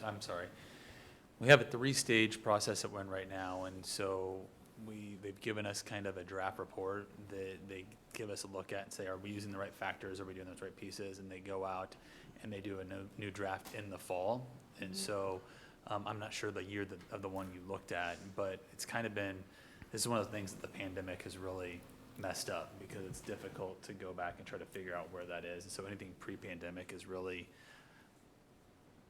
I'm sorry. We have a 3-stage process that we're in right now, and so they've given us kind of a draft report that they give us a look at and say, are we using the right factors, are we doing those right pieces? And they go out and they do a new draft in the fall. And so I'm not sure the year of the one you looked at, but it's kind of been, this is one of the things that the pandemic has really messed up, because it's difficult to go back and try to figure out where that is. And so anything pre-pandemic is really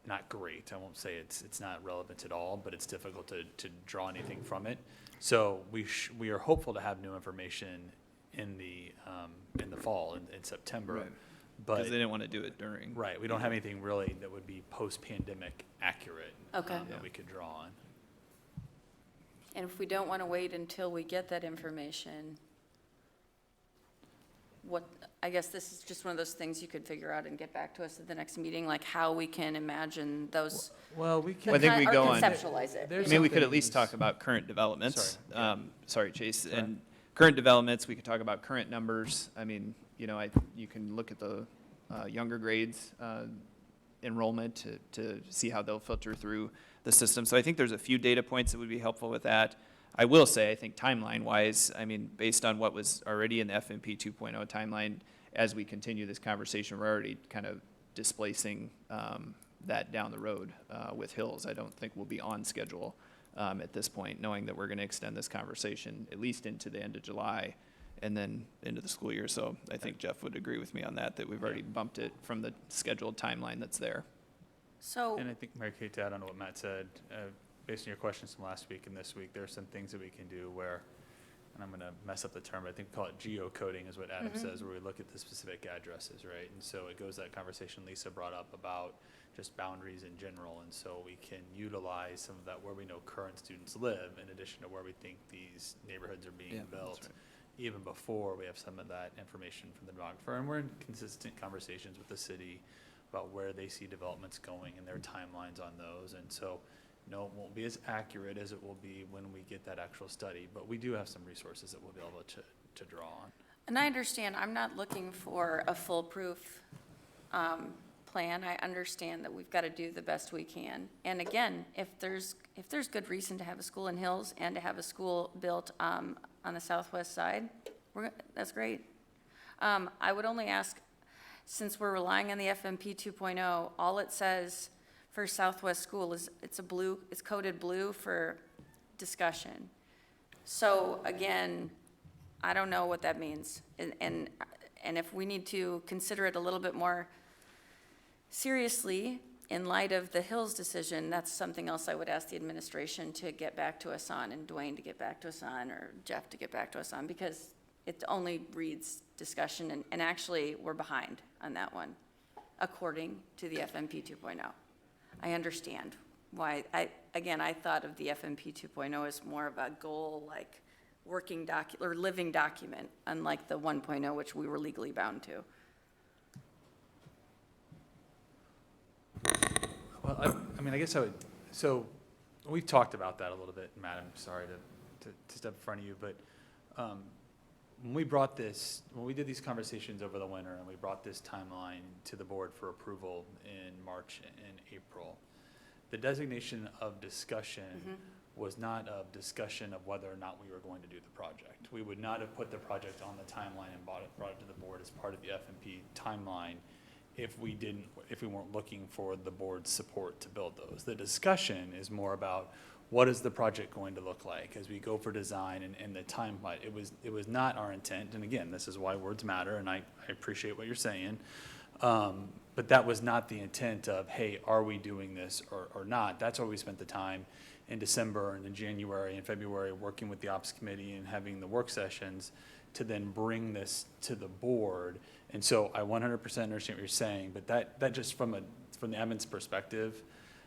not great. I won't say it's not relevant at all, but it's difficult to draw anything from it. So we are hopeful to have new information in the fall, in September. Right. But Because they didn't want to do it during. right, we don't have anything really that would be post-pandemic accurate. Okay. That we could draw on. And if we don't want to wait until we get that information, I guess this is just one of those things you could figure out and get back to us at the next meeting, like how we can imagine those. Well, we I think we or go on. conceptualize it. There's I mean, we could at some least things- talk about current developments. Sorry, Sorry, Chase. And current developments, we could talk about current numbers. I mean, you can look at the younger grades enrollment to see how they'll filter through the system. So I think there's a few data points that would be helpful with that. I will say, I think timeline-wise, I mean, based on what was already in the FMP 2.0 timeline, as we continue this conversation, we're already kind of displacing that down the road with Hills. I don't think we'll be on schedule at this point, knowing that we're going to extend this conversation at least into the end of July and then into the school year. So I think Jeff would agree with me on that we've already bumped it from the scheduled timeline that's there. So, And I think, Mary Kate, to add on to what Matt said, based on your questions from last week and this week, there are some things that we can do where, and I'm going to mess up the term, but I think we call it geocoding is what Adam says, where we look at the specific addresses, right? And so it goes that conversation Lisa brought up about just boundaries in general. And so we can utilize some of that where we know current students live, in addition to where we think these neighborhoods are being built. even before we have some of that information from the demographer. And we're in consistent conversations with the city about where they see developments going and their timelines on those. And so, no, it won't be as accurate as it will be when we get that actual study, but we do have some resources that we'll be able to draw on. And I understand, I'm not looking for a foolproof plan. I understand that we've got to do the best we can. And again, if there's good reason to have a school in Hills and to have a school built on the southwest side, that's great. I would only ask, since we're relying on the FMP 2.0, all it says for Southwest School is it's coded blue for discussion. So again, I don't know what that means. And if we need to consider it a little bit more seriously in light of the Hills decision, that's something else I would ask the administration to get back to us on, and Dwayne to get back to us on, or Jeff to get back to us on, because it only reads discussion, and actually we're behind on that one, according to the FMP 2.0. I understand why, I thought of the FMP 2.0 as more of a goal, like working or living document, unlike the 1.0, which we were legally bound to. Well, I guess I would, so we've talked about that a little bit, Matt, I'm sorry to step in front of you, but when we did these conversations over the winter and we brought this timeline to the board for approval in March and April, the designation of discussion was not of discussion of whether or not we were going to do the project. We would not have put the project on the timeline and brought it to the board as part of the FMP timeline if we weren't looking for the board's support to build those. The discussion is more about what is the project going to look like as we go for design and the timeline. It was not our intent, and again, this is why words matter, and I appreciate what you're saying, but that was not the intent of, hey, are we doing this or not? That's why we spent the time in December and in January and February working with the ops committee and having the work sessions to then bring this to the board. And so I 100% understand what you're saying, but that just from the Evans perspective,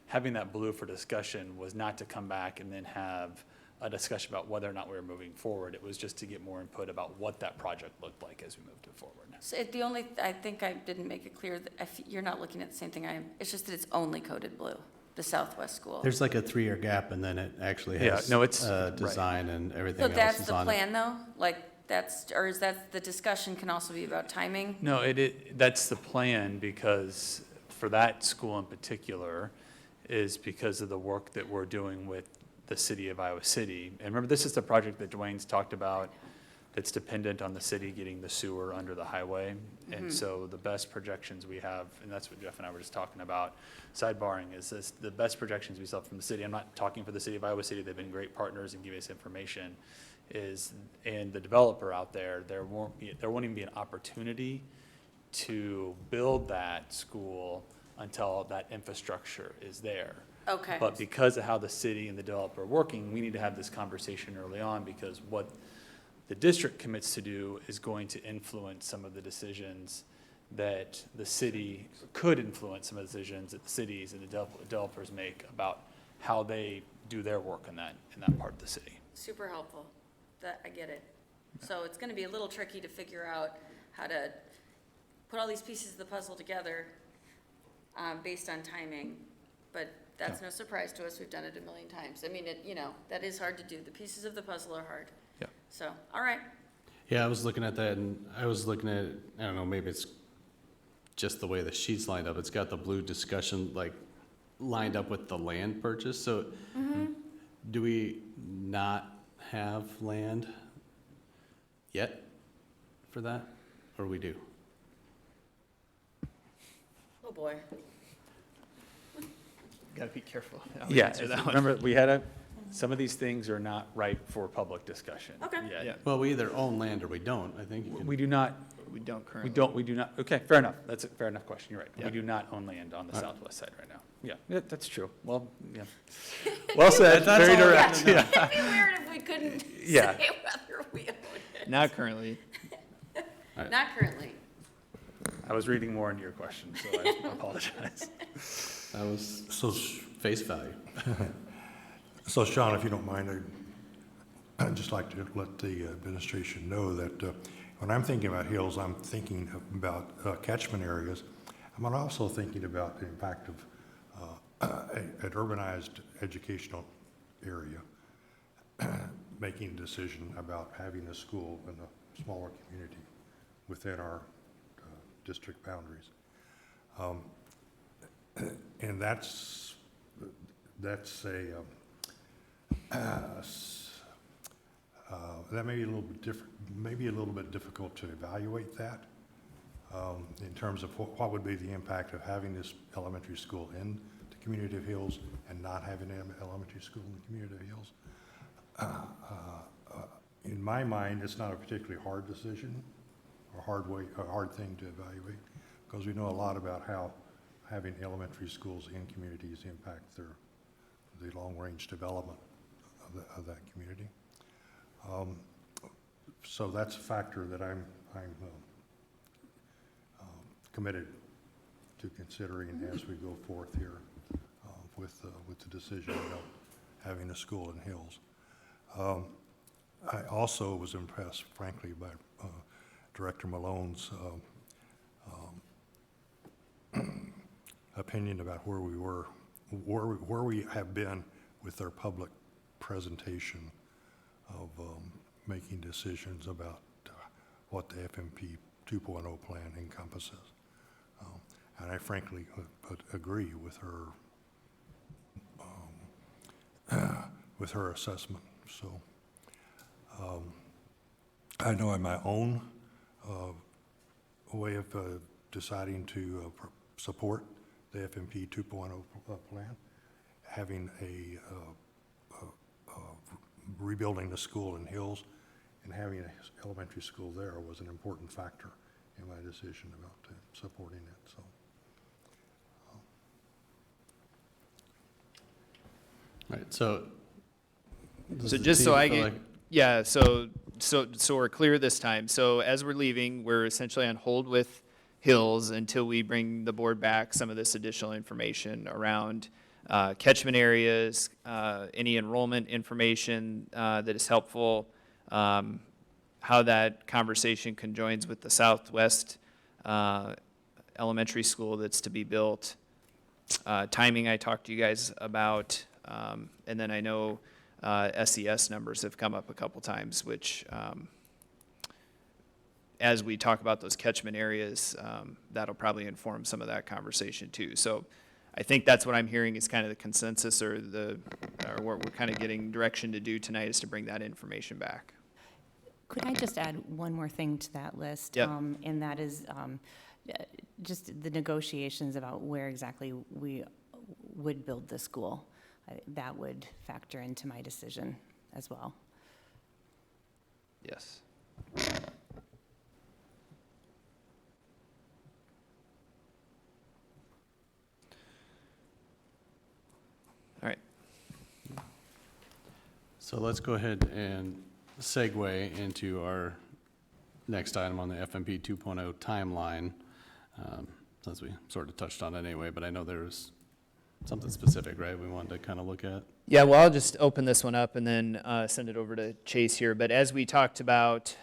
having that blue for discussion was not to come back and then have a discussion about whether or not we were moving forward. It was just to get more input about what that project looked like as we moved it forward. So I think I didn't make it clear that you're not looking at the same thing I am. It's just that it's only coded blue, the Southwest School. There's like a 3-year gap, and then it actually has design and everything So else that's is the on it. plan, though? Like, or is that the discussion can also be about timing? No, that's the plan, because for that school in particular is because of the work that we're doing with the city of Iowa City. And remember, this is the project that Dwayne's talked about that's dependent on the city getting the sewer under the highway. And so the best projections we have, and that's what Jeff and I were just talking about, sidebarring, is this, the best projections we saw from the city, I'm not talking for the city of Iowa City, they've been great partners and give us information, and the developer out there, there won't even be an opportunity to build that school until that infrastructure is there. Okay. But because of how the city and the developer are working, we need to have this conversation early on, because what the district commits to do is going to influence some of the decisions that the city could influence, some of the decisions that the cities and the developers make about how they do their work in that part of the city. Super helpful. I get it. So it's going to be a little tricky to figure out how to put all these pieces of the puzzle together based on timing, but that's no surprise to us. We've done it a million times. I mean, that is hard to do. The pieces of the puzzle are hard. Yeah. So, all right. Yeah, I was looking at that, and I was looking at, I don't know, maybe it's just the way the sheet's lined up. It's got the blue discussion, like, lined up with the land purchase. So do we not have land yet for that, or we do? Oh, boy. Gotta be careful. Yeah, remember, we had some of these things are not ripe for public discussion. Okay. yet. Yeah. Well, we either own land or we don't. I think you can. We do not, We don't currently. we do not, okay, fair enough. That's a fair enough question, you're right. Yeah. We do not own land on the All right. southwest side right now. Yeah, that's true. Well, yeah. Well said, very all I direct, wanted to know. yeah. It'd be weird if we couldn't Yeah. say whether we own it. Not currently. Not currently. I was reading more into your question, so I apologize. That was So, face value. so Sean, if you don't mind, I'd just like to let the administration know that when I'm thinking about hills, I'm thinking about catchment areas. I'm also thinking about the impact of an urbanized educational area making a decision about having a school in a smaller community within our district boundaries. And that's that may be a little bit different, maybe a little bit difficult to evaluate that in terms of what would be the impact of having this elementary school in the community of Hills and not having an elementary school in the community of Hills. In my mind, it's not a particularly hard decision or a hard thing to evaluate, because we know a lot about how having elementary schools in communities impact the long-range development of that community. So that's a factor that I'm committed to considering as we go forth here with the decision about having a school in Hills. I also was impressed, frankly, by Director Malone's opinion about where we have been with our public presentation of making decisions about what the FMP 2.0 plan encompasses. And I frankly agree with her assessment. So I know in my own way of deciding to support the FMP 2.0 plan, having a rebuilding the school in Hills and having an elementary school there was an important factor in my decision about supporting it. So. Right, so. does So the just so team I feel get, yeah, so we're clear this time. So as we're leaving, we're essentially on hold with Hills until we bring the board back some of this additional information around catchment areas, any enrollment information that is helpful, how that conversation conjoins with the Southwest elementary school that's to be built, timing I talked to you guys about, and then I know SES numbers have come up a couple times, which as we talk about those catchment areas, that'll probably inform some of that conversation too. So I think that's what I'm hearing is kind of the consensus or what we're kind of getting direction to do tonight is to bring that information back. Could I just add one more thing to that list? Yep. And that is just the negotiations about where exactly we would build the school. That would factor into my decision as well. Yes. All right. So let's go ahead and segue into our next item on the FMP 2.0 timeline, since we sort of touched on it anyway, but I know there was something specific, right, we wanted to kind of look at? Yeah, well, I'll just open this one up and then send it over to Chase here. But as we talked about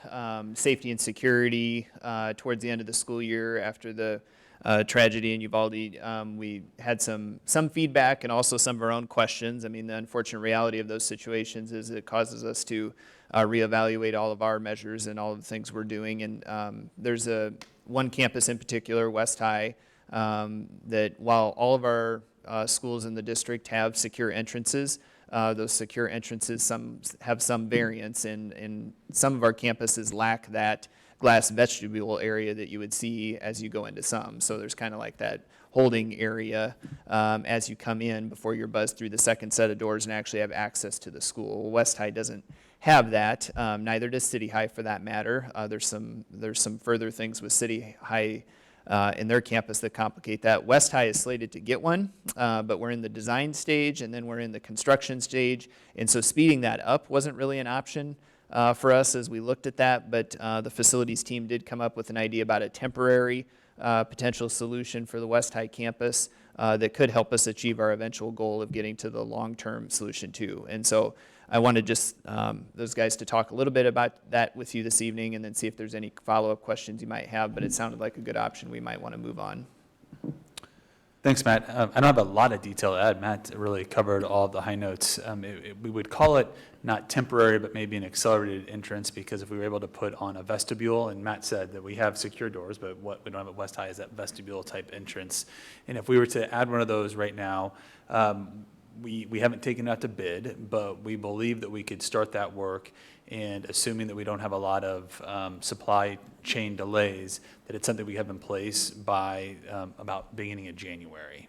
safety and security towards the end of the school year after the tragedy in Uvalde, we had some feedback and also some of our own questions. I mean, the unfortunate reality of those situations is it causes us to reevaluate all of our measures and all of the things we're doing. And there's one campus in particular, West High, that while all of our schools in the district have secure entrances, those secure entrances have some variance, and some of our campuses lack that glass vestibule area that you would see as you go into some. So there's kind of like that holding area as you come in before you're buzzed through the second set of doors and actually have access to the school. West High doesn't have that. Neither does City High, for that matter. There's some further things with City High in their campus that complicate that. West High is slated to get one, but we're in the design stage and then we're in the construction stage. And so speeding that up wasn't really an option for us as we looked at that, but the facilities team did come up with an idea about a temporary potential solution for the West High campus that could help us achieve our eventual goal of getting to the long-term solution too. And so I wanted just those guys to talk a little bit about that with you this evening and then see if there's any follow-up questions you might have, but it sounded like a good option. We might want to move on. Thanks, Matt. I don't have a lot of detail to add. Matt really covered all of the high notes. We would call it not temporary, but maybe an accelerated entrance, because if we were able to put on a vestibule, and Matt said that we have secure doors, but what we don't have at West High is that vestibule type entrance. And if we were to add one of those right now, we haven't taken it out to bid, but we believe that we could start that work, and assuming that we don't have a lot of supply chain delays, that it's something we have in place by about beginning of January.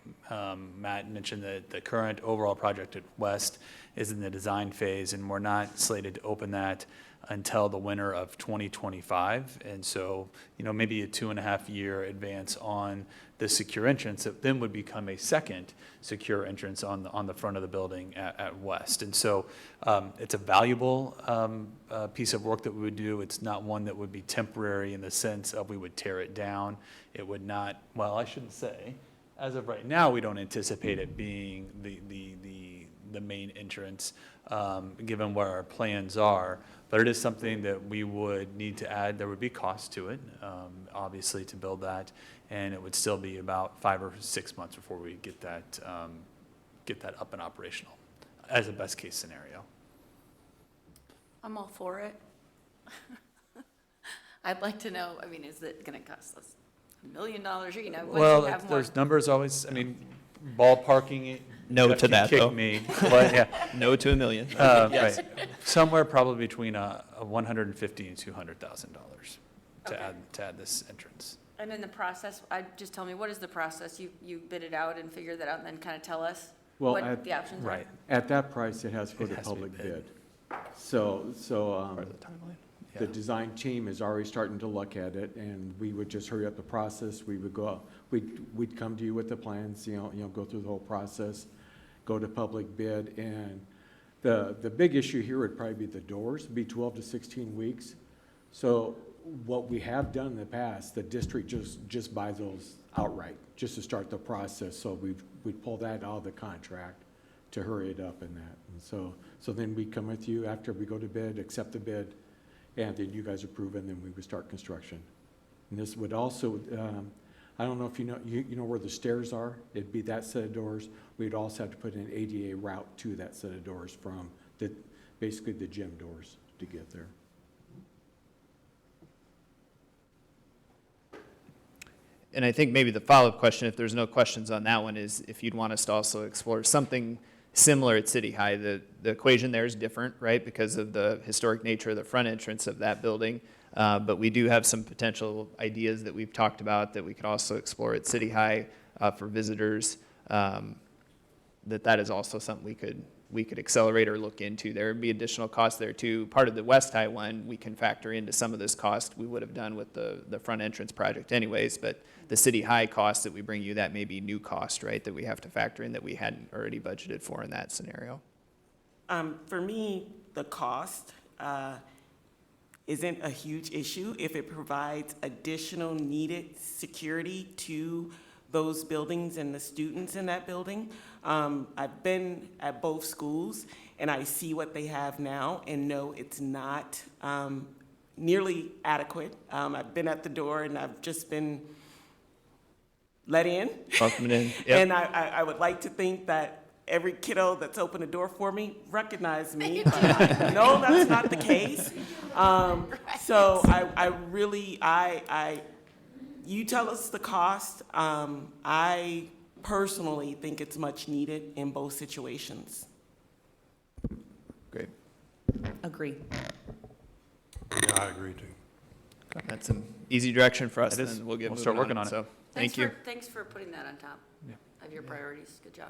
Matt mentioned that the current overall project at West is in the design phase, and we're not slated to open that until the winter of 2025. And so, maybe a 2.5-year advance on the secure entrance that then would become a second secure entrance on the front of the building at West. And so it's a valuable piece of work that we would do. It's not one that would be temporary in the sense of we would tear it down. It would not, well, I shouldn't say, as of right now, we don't anticipate it being the main entrance, given where our plans are. But it is something that we would need to add. There would be cost to it, obviously, to build that, and it would still be about 5 or 6 months before we get that up and operational, as a best case scenario. I'm all for it. I'd like to know, is it going to cost us $1 million? Once you have more. Those numbers always, ballparking it. No Jeff to can that, kick though. me, but yeah. No to $1 million. Right. Somewhere probably between $150,000 and $200,000 to add this entrance. And in the process, just tell me, what is the process? You bid it out and figure that out and then kind of tell us what the options are? Right. At that price, it has to go It to has to be public bid. bid. So, Part of the timeline. the Yeah. design team is already starting to look at it, and we would just hurry up the process. We would go, we'd come to you with the plans, go through the whole process, go to public bid, and the big issue here would probably be the doors, be 12 to 16 weeks. So what we have done in the past, the district just buys those outright, just to start the process. So we'd pull that out of the contract to hurry it up in that. And so then we come with you after we go to bid, accept the bid, and then you guys approve, and then we would start construction. And this would also, I don't know if you know where the stairs are. It'd be that set of doors. We'd also have to put an ADA route to that set of doors from basically the gym doors to get there. And I think maybe the follow-up question, if there's no questions on that one, is if you'd want us to also explore something similar at City High. The equation there is different, right, because of the historic nature of the front entrance of that building. But we do have some potential ideas that we've talked about that we could also explore at City High for visitors. That is also something we could accelerate or look into. There would be additional costs there too. Part of the West High one, we can factor into some of this cost we would have done with the front entrance project anyways, but the City High cost that we bring you, that may be new cost, right, that we have to factor in that we hadn't already budgeted for in that scenario. For me, the cost isn't a huge issue if it provides additional needed security to those buildings and the students in that building. I've been at both schools, and I see what they have now and know it's not nearly adequate. I've been at the door, and I've just been let in. Welcome in. Yep. And I would like to think that every kiddo that's opened the door for me recognized me, but no, that's not the case. So I really, you tell us the cost. I personally think it's much needed in both situations. Great. Agree. Yeah, I agree too. That's an easy direction for us, It is. then we'll get We'll moving start working on it. So, thank you. Thanks for putting that on top Yeah. of your priorities. Good job.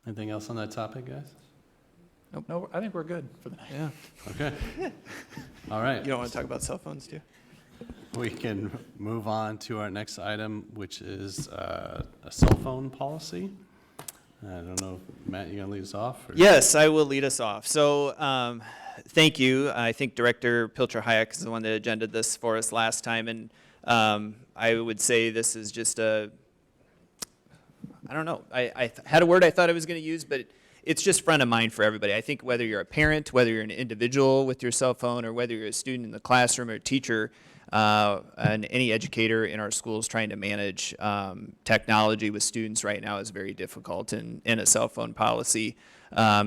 Anything else on that topic, guys? No, I think we're good for the night. Yeah. Okay. All right. You don't want to talk about cell phones, do you? We can move on to our next item, which is a cell phone policy. I don't know, Matt, you gonna lead us off? Or? Yes, I will lead us off. So, thank you. I think Director Pilcher-Hayek is the one that agended this for us last time, and I would say this is just I don't know. I had a word I thought I was going to use, but it's just front of mind for everybody. I think whether you're a parent, whether you're an individual with your cell phone, or whether you're a student in the classroom or a teacher, and any educator in our schools trying to manage technology with students right now is very difficult, and a cell phone policy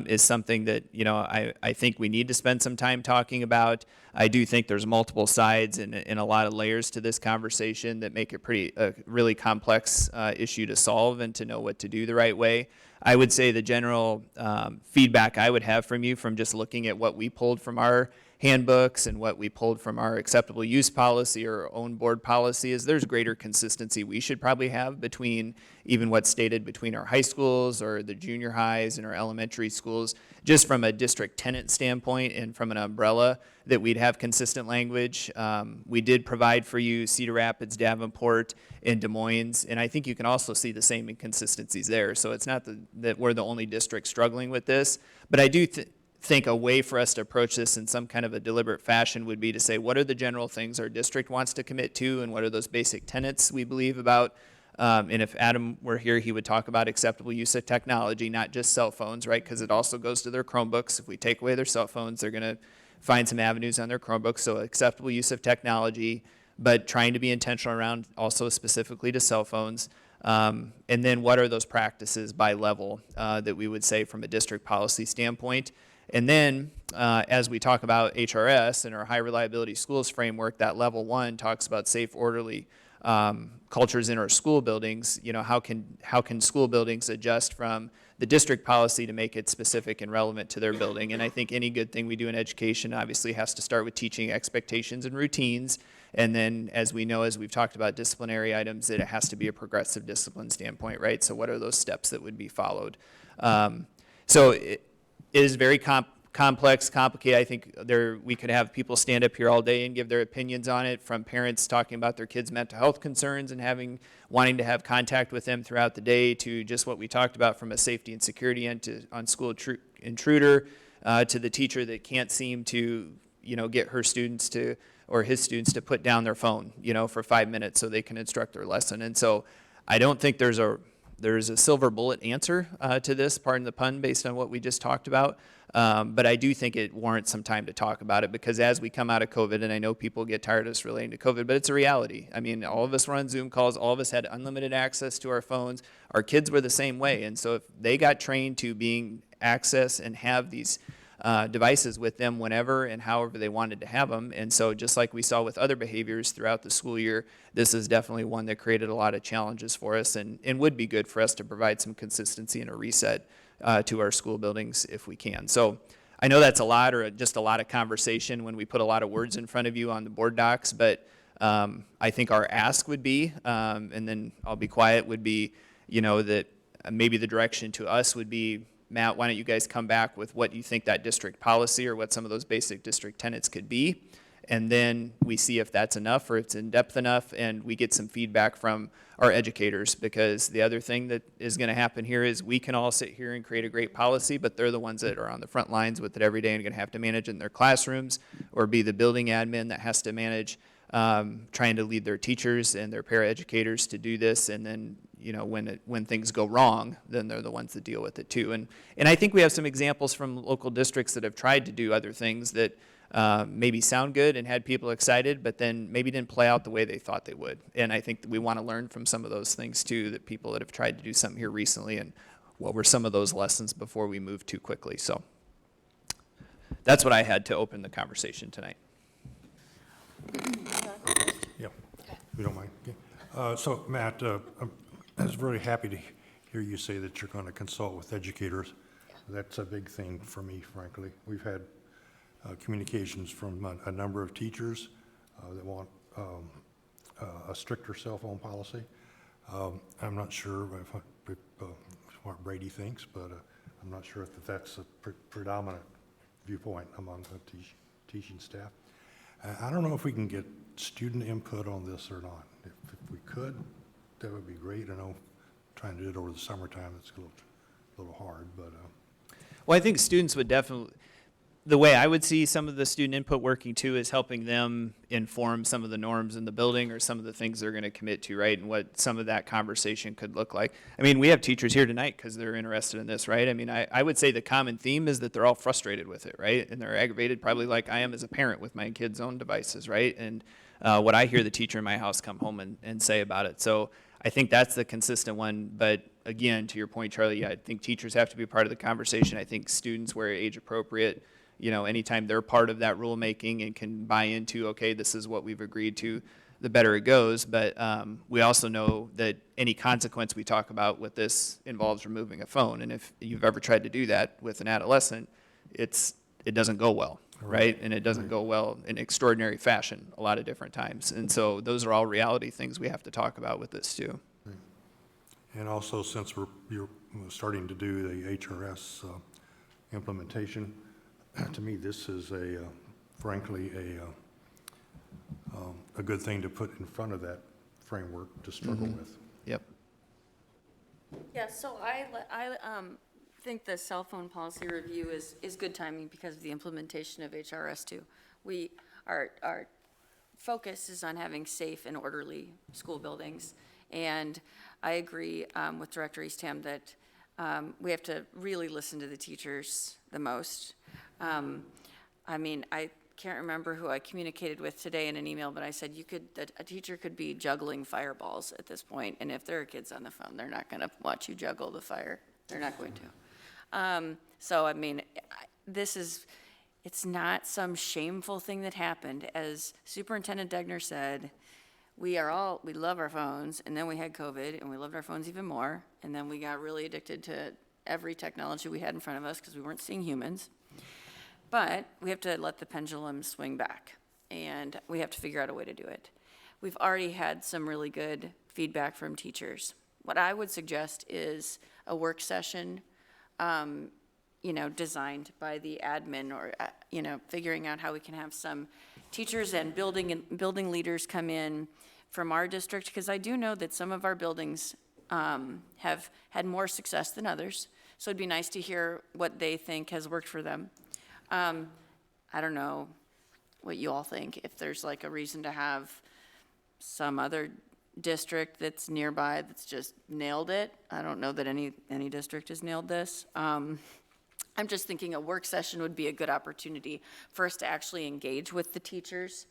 is something that, you know, I think we need to spend some time talking about. I do think there's multiple sides and a lot of layers to this conversation that make it a really complex issue to solve and to know what to do the right way. I would say the general feedback I would have from you from just looking at what we pulled from our handbooks and what we pulled from our acceptable use policy or own board policy is there's greater consistency we should probably have between even what's stated between our high schools or the junior highs and our elementary schools, just from a district tenant standpoint and from an umbrella, that we'd have consistent language. We did provide for you Cedar Rapids, Davenport, and Des Moines, and I think you can also see the same inconsistencies there. So it's not that we're the only district struggling with this, but I do think a way for us to approach this in some kind of a deliberate fashion would be to say, what are the general things our district wants to commit to, and what are those basic tenets we believe about? And if Adam were here, he would talk about acceptable use of technology, not just cell phones, right? Because it also goes to their Chromebooks. If we take away their cell phones, they're going to find some avenues on their Chromebooks. So acceptable use of technology, but trying to be intentional around also specifically to cell phones. And then what are those practices by level that we would say from a district policy standpoint? And then, as we talk about HRS and our high reliability schools framework, that level 1 talks about safe, orderly cultures in our school buildings. You know, how can school buildings adjust from the district policy to make it specific and relevant to their building? And I think any good thing we do in education obviously has to start with teaching expectations and routines. And then, as we know, as we've talked about disciplinary items, it has to be a progressive discipline standpoint, right? So what are those steps that would be followed? It is very complex, complicated. I think we could have people stand up here all day and give their opinions on it, from parents talking about their kids' mental health concerns and wanting to have contact with them throughout the day, to just what we talked about from a safety and security end on school intruder, to the teacher that can't seem to, you know, get her students to, or his students to put down their phone, you know, for 5 minutes so they can instruct their lesson. And so I don't think there's a silver bullet answer to this, pardon the pun, based on what we just talked about. But I do think it warrants some time to talk about it, because as we come out of COVID, and I know people get tired of us relating to COVID, but it's a reality. I mean, all of us were on Zoom calls. All of us had unlimited access to our phones. Our kids were the same way. And so if they got trained to being access and have these devices with them whenever and however they wanted to have them. And so just like we saw with other behaviors throughout the school year, this is definitely one that created a lot of challenges for us, and would be good for us to provide some consistency and a reset to our school buildings if we can. So I know that's a lot, or just a lot of conversation when we put a lot of words in front of you on the board docs, but I think our ask would be, and then I'll be quiet, would be, you know, that maybe the direction to us would be, Matt, why don't you guys come back with what you think that district policy or what some of those basic district tenets could be, and then we see if that's enough or it's in depth enough, and we get some feedback from our educators. Because the other thing that is going to happen here is we can all sit here and create a great policy, but they're the ones that are on the front lines with it every day and going to have to manage it in their classrooms, or be the building admin that has to manage trying to lead their teachers and their paraeducators to do this. And then, you know, when things go wrong, then they're the ones that deal with it too. And I think we have some examples from local districts that have tried to do other things that maybe sound good and had people excited, but then maybe didn't play out the way they thought they would. And I think that we want to learn from some of those things too, that people that have tried to do something here recently, and what were some of those lessons before we moved too quickly. So that's what I had to open the conversation tonight. Yeah, if you don't mind. Okay. So Matt, I was very happy to hear you say that you're going to consult with educators. That's a big thing for me, frankly. We've had communications from a number of teachers that want a stricter cell phone policy. I'm not sure what Brady thinks, but I'm not sure if that's a predominant viewpoint among the teaching staff. I don't know if we can get student input on this or not. If we could, that would be great. I know trying to do it over the summertime, it's a little hard, but. Well, I think students would definitely, the way I would see some of the student input working too is helping them inform some of the norms in the building or some of the things they're going to commit to, right? And what some of that conversation could look like. I mean, we have teachers here tonight because they're interested in this, right? I mean, I would say the common theme is that they're all frustrated with it, right? And they're aggravated probably like I am as a parent with my kids' own devices, right? And what I hear the teacher in my house come home and say about it. So I think that's the consistent one. But again, to your point, Charlie, yeah, I think teachers have to be part of the conversation. I think students, where age appropriate, you know, anytime they're part of that rulemaking and can buy into, okay, this is what we've agreed to, the better it goes. But we also know that any consequence we talk about with this involves removing a phone. And if you've ever tried to do that with an adolescent, it doesn't go well, right? And it doesn't go well in extraordinary fashion a lot of different times. And so those are all reality things we have to talk about with this too. And also, since you're starting to do the HRS implementation, to me, this is frankly, a good thing to put in front of that framework to struggle with. Yep. Yeah, so I think the cell phone policy review is good timing because of the implementation of HRS 2. Our focus is on having safe and orderly school buildings. And I agree with Director Eastham that we have to really listen to the teachers the most. I mean, I can't remember who I communicated with today in an email, but I said a teacher could be juggling fireballs at this point, and if there are kids on the phone, they're not going to watch you juggle the fire. They're not going to. So, I mean, it's not some shameful thing that happened. As Superintendent Degner said, we love our phones, and then we had COVID, and we loved our phones even more, and then we got really addicted to every technology we had in front of us because we weren't seeing humans. But we have to let the pendulum swing back, and we have to figure out a way to do it. We've already had some really good feedback from teachers. What I would suggest is a work session, designed by the admin or, figuring out how we can have some teachers and building leaders come in from our district, because I do know that some of our buildings have had more success than others. So it'd be nice to hear what they think has worked for them. I don't know what you all think, if there's like a reason to have some other district that's nearby that's just nailed it. I don't know that any district has nailed this. I'm just thinking a work session would be a good opportunity for us to actually engage with the teachers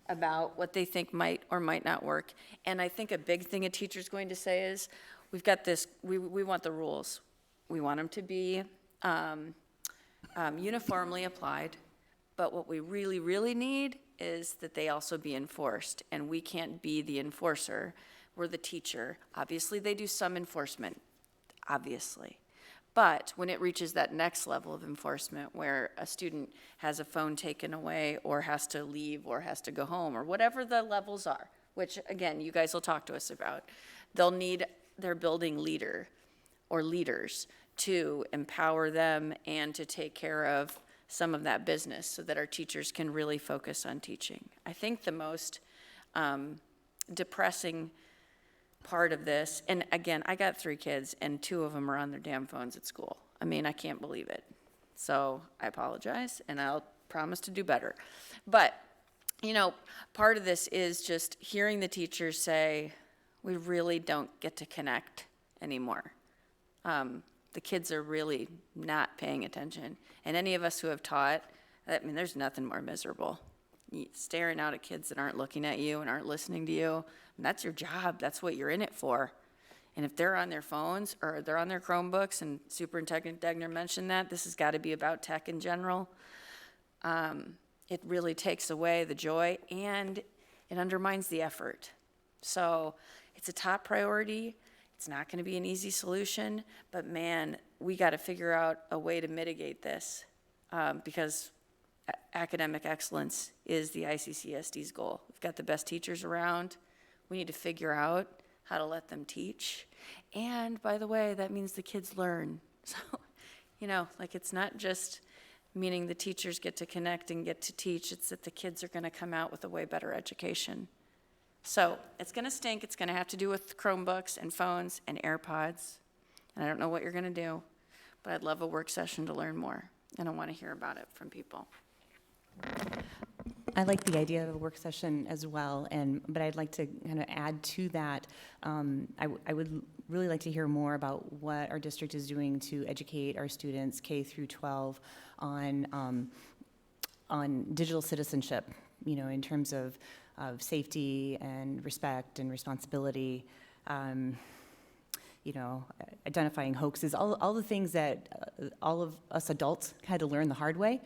about what they think might or might not work. And I think a big thing a teacher's going to say is, we've got this, we want the rules. We want them to be uniformly applied, but what we really, really need is that they also be enforced, and we can't be the enforcer. We're the teacher. Obviously, they do some enforcement, obviously. But when it reaches that next level of enforcement where a student has a phone taken away or has to leave or has to go home or whatever the levels are, which, again, you guys will talk to us about, they'll need their building leader or leaders to empower them and to take care of some of that business so that our teachers can really focus on teaching. I think the most depressing part of this, and again, I got 3 kids and 2 of them are on their damn phones at school. I mean, I can't believe it. So I apologize, and I'll promise to do better. But, part of this is just hearing the teachers say, we really don't get to connect anymore. The kids are really not paying attention. And any of us who have taught, I mean, there's nothing more miserable. Staring out at kids that aren't looking at you and aren't listening to you, and that's your job. That's what you're in it for. And if they're on their phones or they're on their Chromebooks, and Superintendent Degner mentioned that, this has got to be about tech in general, it really takes away the joy and it undermines the effort. So it's a top priority. It's not going to be an easy solution, but man, we got to figure out a way to mitigate this because academic excellence is the ICCSD's goal. We've got the best teachers around. We need to figure out how to let them teach. And by the way, that means the kids learn. So, it's not just meaning the teachers get to connect and get to teach. It's that the kids are going to come out with a way better education. So it's going to stink. It's going to have to do with Chromebooks and phones and AirPods. And I don't know what you're going to do, but I'd love a work session to learn more. And I want to hear about it from people. I like the idea of a work session as well, but I'd like to kind of add to that. I would really like to hear more about what our district is doing to educate our students K through 12 on digital citizenship, in terms of safety and respect and responsibility. Identifying hoaxes, all the things that all of us adults had to learn the hard way.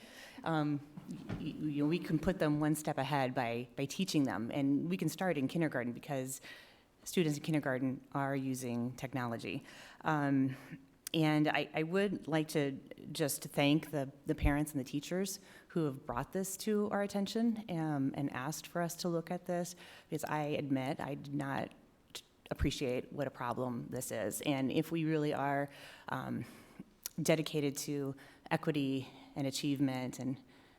We can put them one step ahead by teaching them, and we can start in kindergarten because students in kindergarten are using technology. And I would like to just thank the parents and the teachers who have brought this to our attention and asked for us to look at this, because I admit I did not appreciate what a problem this is. And if we really are dedicated to equity and achievement and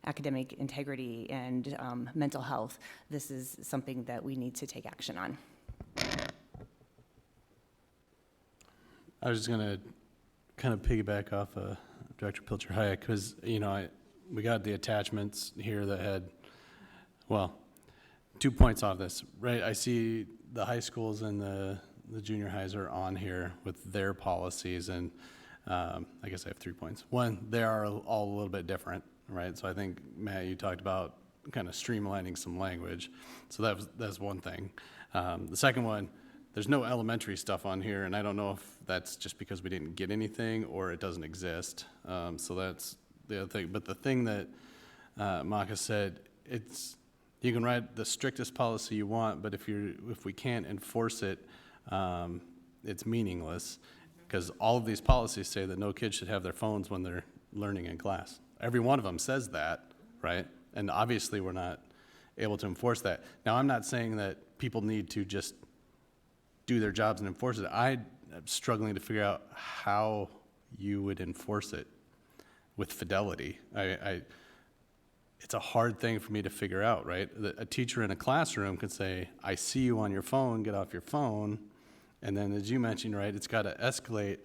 academic integrity and mental health, this is something that we need to take action on. I was just going to kind of piggyback off Director Pilcher-Hayek, because, we got the attachments here that had, 2 points off this, right? I see the high schools and the junior highs are on here with their policies, and I guess I have 3 points. One, they are all a little bit different, right? So I think, Matt, you talked about kind of streamlining some language. So that's one thing. The second one, there's no elementary stuff on here, and I don't know if that's just because we didn't get anything or it doesn't exist. So that's the other thing. But the thing that Maka said, you can write the strictest policy you want, but if we can't enforce it, it's meaningless, because all of these policies say that no kid should have their phones when they're learning in class. Every one of them says that, right? And obviously we're not able to enforce that. Now, I'm not saying that people need to just do their jobs and enforce it. I'm struggling to figure out how you would enforce it with fidelity. It's a hard thing for me to figure out, right? A teacher in a classroom could say, I see you on your phone, get off your phone. And then, as you mentioned, right, it's got to escalate.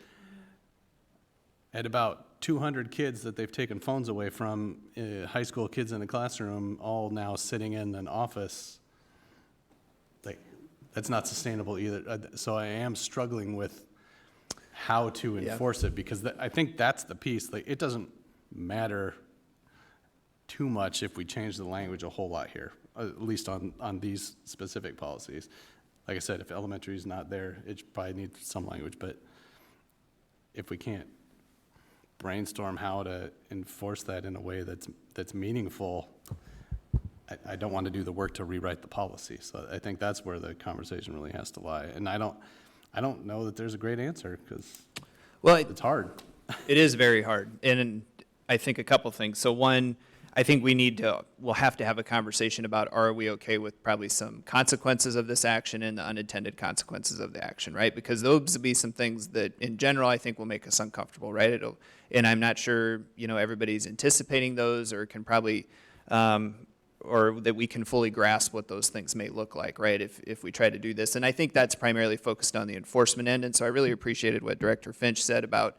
At about 200 kids that they've taken phones away from, high school kids in a classroom, all now sitting in an office, that's not sustainable either. So I am struggling with how to enforce it, because I think that's the piece. It doesn't matter too much if we change the language a whole lot here, at least on these specific policies. Like I said, if elementary is not there, it probably needs some language, but if we can't brainstorm how to enforce that in a way that's meaningful, I don't want to do the work to rewrite the policy. So I think that's where the conversation really has to lie. And I don't know that there's a great answer, because it's hard. It is very hard. And I think a couple things. So one, I think we'll have to have a conversation about, are we okay with probably some consequences of this action and the unintended consequences of the action, right? Because those will be some things that in general I think will make us uncomfortable, right? And I'm not sure, everybody's anticipating those or can probably, or that we can fully grasp what those things may look like, right, if we try to do this. And I think that's primarily focused on the enforcement end. And so I really appreciated what Director Finch said about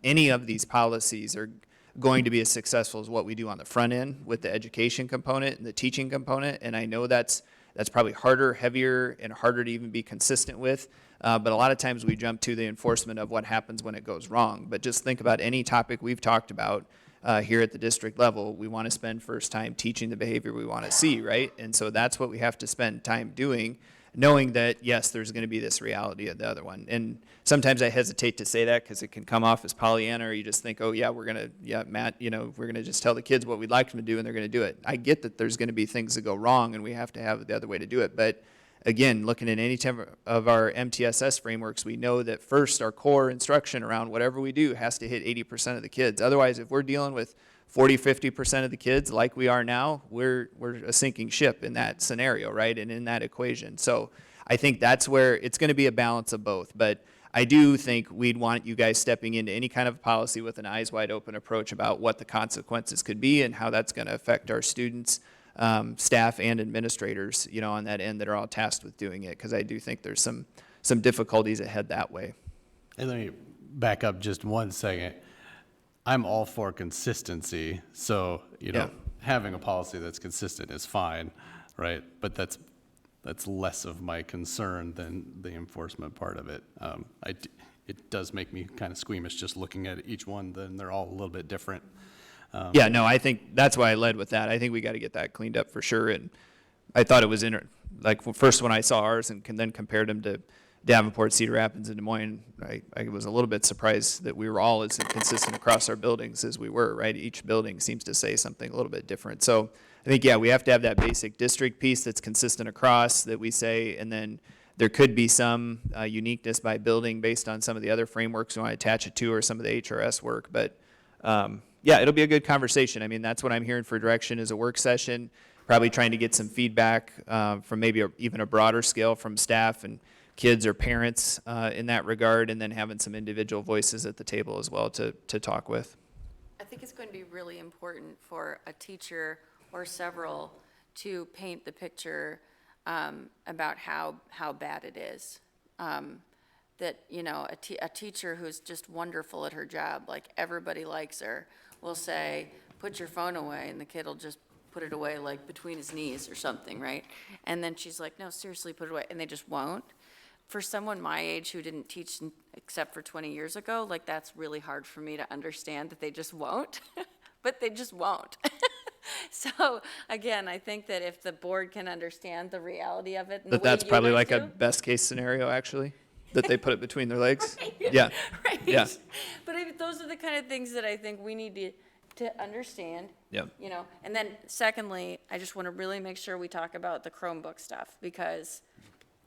any of these policies are going to be as successful as what we do on the front end with the education component and the teaching component. And I know that's probably harder, heavier, and harder to even be consistent with. But a lot of times we jump to the enforcement of what happens when it goes wrong. But just think about any topic we've talked about here at the district level. We want to spend first time teaching the behavior we want to see, right? And so that's what we have to spend time doing, knowing that, yes, there's going to be this reality of the other one. And sometimes I hesitate to say that because it can come off as Pollyanna, or you just think, oh, yeah, Matt, we're going to just tell the kids what we'd like them to do and they're going to do it. I get that there's going to be things that go wrong and we have to have the other way to do it. But again, looking at any type of our MTSS frameworks, we know that first our core instruction around whatever we do has to hit 80% of the kids. Otherwise, if we're dealing with 40, 50% of the kids like we are now, we're a sinking ship in that scenario, right? And in that equation. So I think that's where it's going to be a balance of both. But I do think we'd want you guys stepping into any kind of policy with an eyes wide open approach about what the consequences could be and how that's going to affect our students, staff, and administrators, on that end that are all tasked with doing it. Because I do think there's some difficulties ahead that way. And let me back up just 1 second. I'm all for consistency, so, you know, Yeah. having a policy that's consistent is fine, right? But that's less of my concern than the enforcement part of it. It does make me kind of squeamish just looking at each one, then they're all a little bit different. Yeah, no, I think that's why I led with that. I think we got to get that cleaned up for sure. And I thought it was like first when I saw ours and then compared them to Davenport, Cedar Rapids, and Des Moines, I was a little bit surprised that we were all as consistent across our buildings as we were, right? Each building seems to say something a little bit different. So I think, yeah, we have to have that basic district piece that's consistent across that we say, and then there could be some uniqueness by building based on some of the other frameworks we want to attach it to or some of the HRS work. But yeah, it'll be a good conversation. I mean, that's what I'm hearing for direction is a work session, probably trying to get some feedback from maybe even a broader scale from staff and kids or parents in that regard, and then having some individual voices at the table as well to talk with. I think it's going to be really important for a teacher or several to paint the picture about how bad it is. That, you know, a teacher who's just wonderful at her job, like everybody likes her, will say, put your phone away, and the kid will just put it away like between his knees or something, right? And then she's like, no, seriously, put it away, and they just won't. For someone my age who didn't teach except for 20 years ago, like that's really hard for me to understand that they just won't, but they just won't. So again, I think that if the board can understand the reality of it, and the way That's you probably guys like a do, best case scenario, actually, that they put it between their legs. Right, Yeah. right. Yeah. But those are the kind of things that I think we need to understand. Yep. You know, and then secondly, I just want to really make sure we talk about the Chromebook stuff, because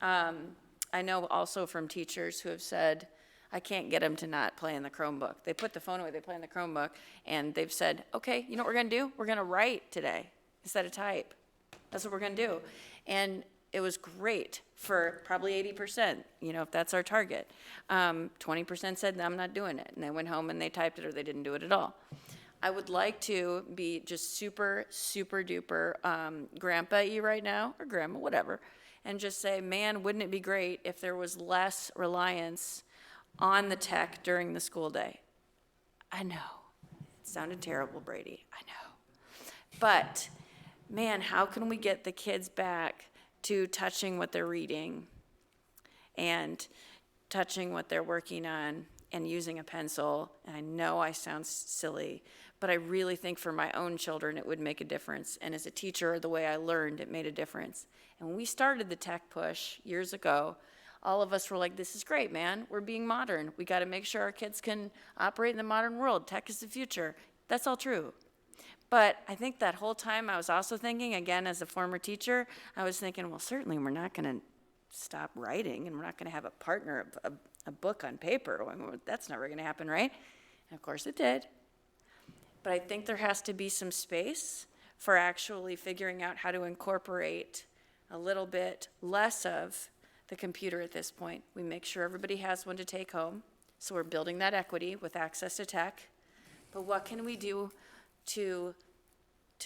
I know also from teachers who have said, I can't get them to not play in the Chromebook. They put the phone away, they play in the Chromebook, and they've said, okay, you know what we're gonna do? We're gonna write today instead of type. That's what we're gonna do. And it was great for probably 80%, you know, if that's our target. 20% said, I'm not doing it, and they went home and they typed it or they didn't do it at all. I would like to be just super, super duper grandpa-y right now, or grandma, whatever, and just say, man, wouldn't it be great if there was less reliance on the tech during the school day? I know. It sounded terrible, Brady. I know. But, man, how can we get the kids back to touching what they're reading and touching what they're working on and using a pencil? And I know I sound silly, but I really think for my own children it would make a difference. And as a teacher, the way I learned, it made a difference. And when we started the tech push years ago, all of us were like, this is great, man. We're being modern. We got to make sure our kids can operate in the modern world. Tech is the future. That's all true. But I think that whole time I was also thinking, again, as a former teacher, I was thinking, well, certainly we're not going to stop writing, and we're not going to have a partner, a book on paper. I mean, that's never going to happen, right? And of course it did. But I think there has to be some space for actually figuring out how to incorporate a little bit less of the computer at this point. We make sure everybody has one to take home, so we're building that equity with access to tech. But what can we do to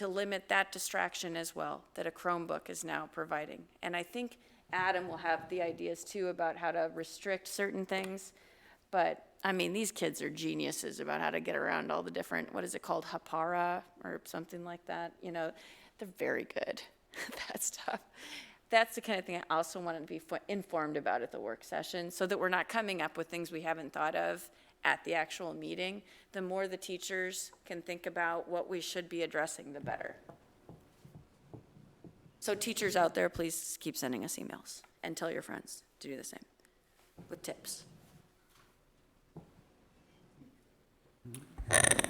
limit that distraction as well that a Chromebook is now providing? And I think Adam will have the ideas too about how to restrict certain things. But I mean, these kids are geniuses about how to get around all the different, what is it called, Hapara or something like that. You know, they're very good at that stuff. That's the kind of thing I also want to be informed about at the work session, so that we're not coming up with things we haven't thought of at the actual meeting. The more the teachers can think about what we should be addressing, the better. So teachers out there, please keep sending us emails and tell your friends to do the same with tips.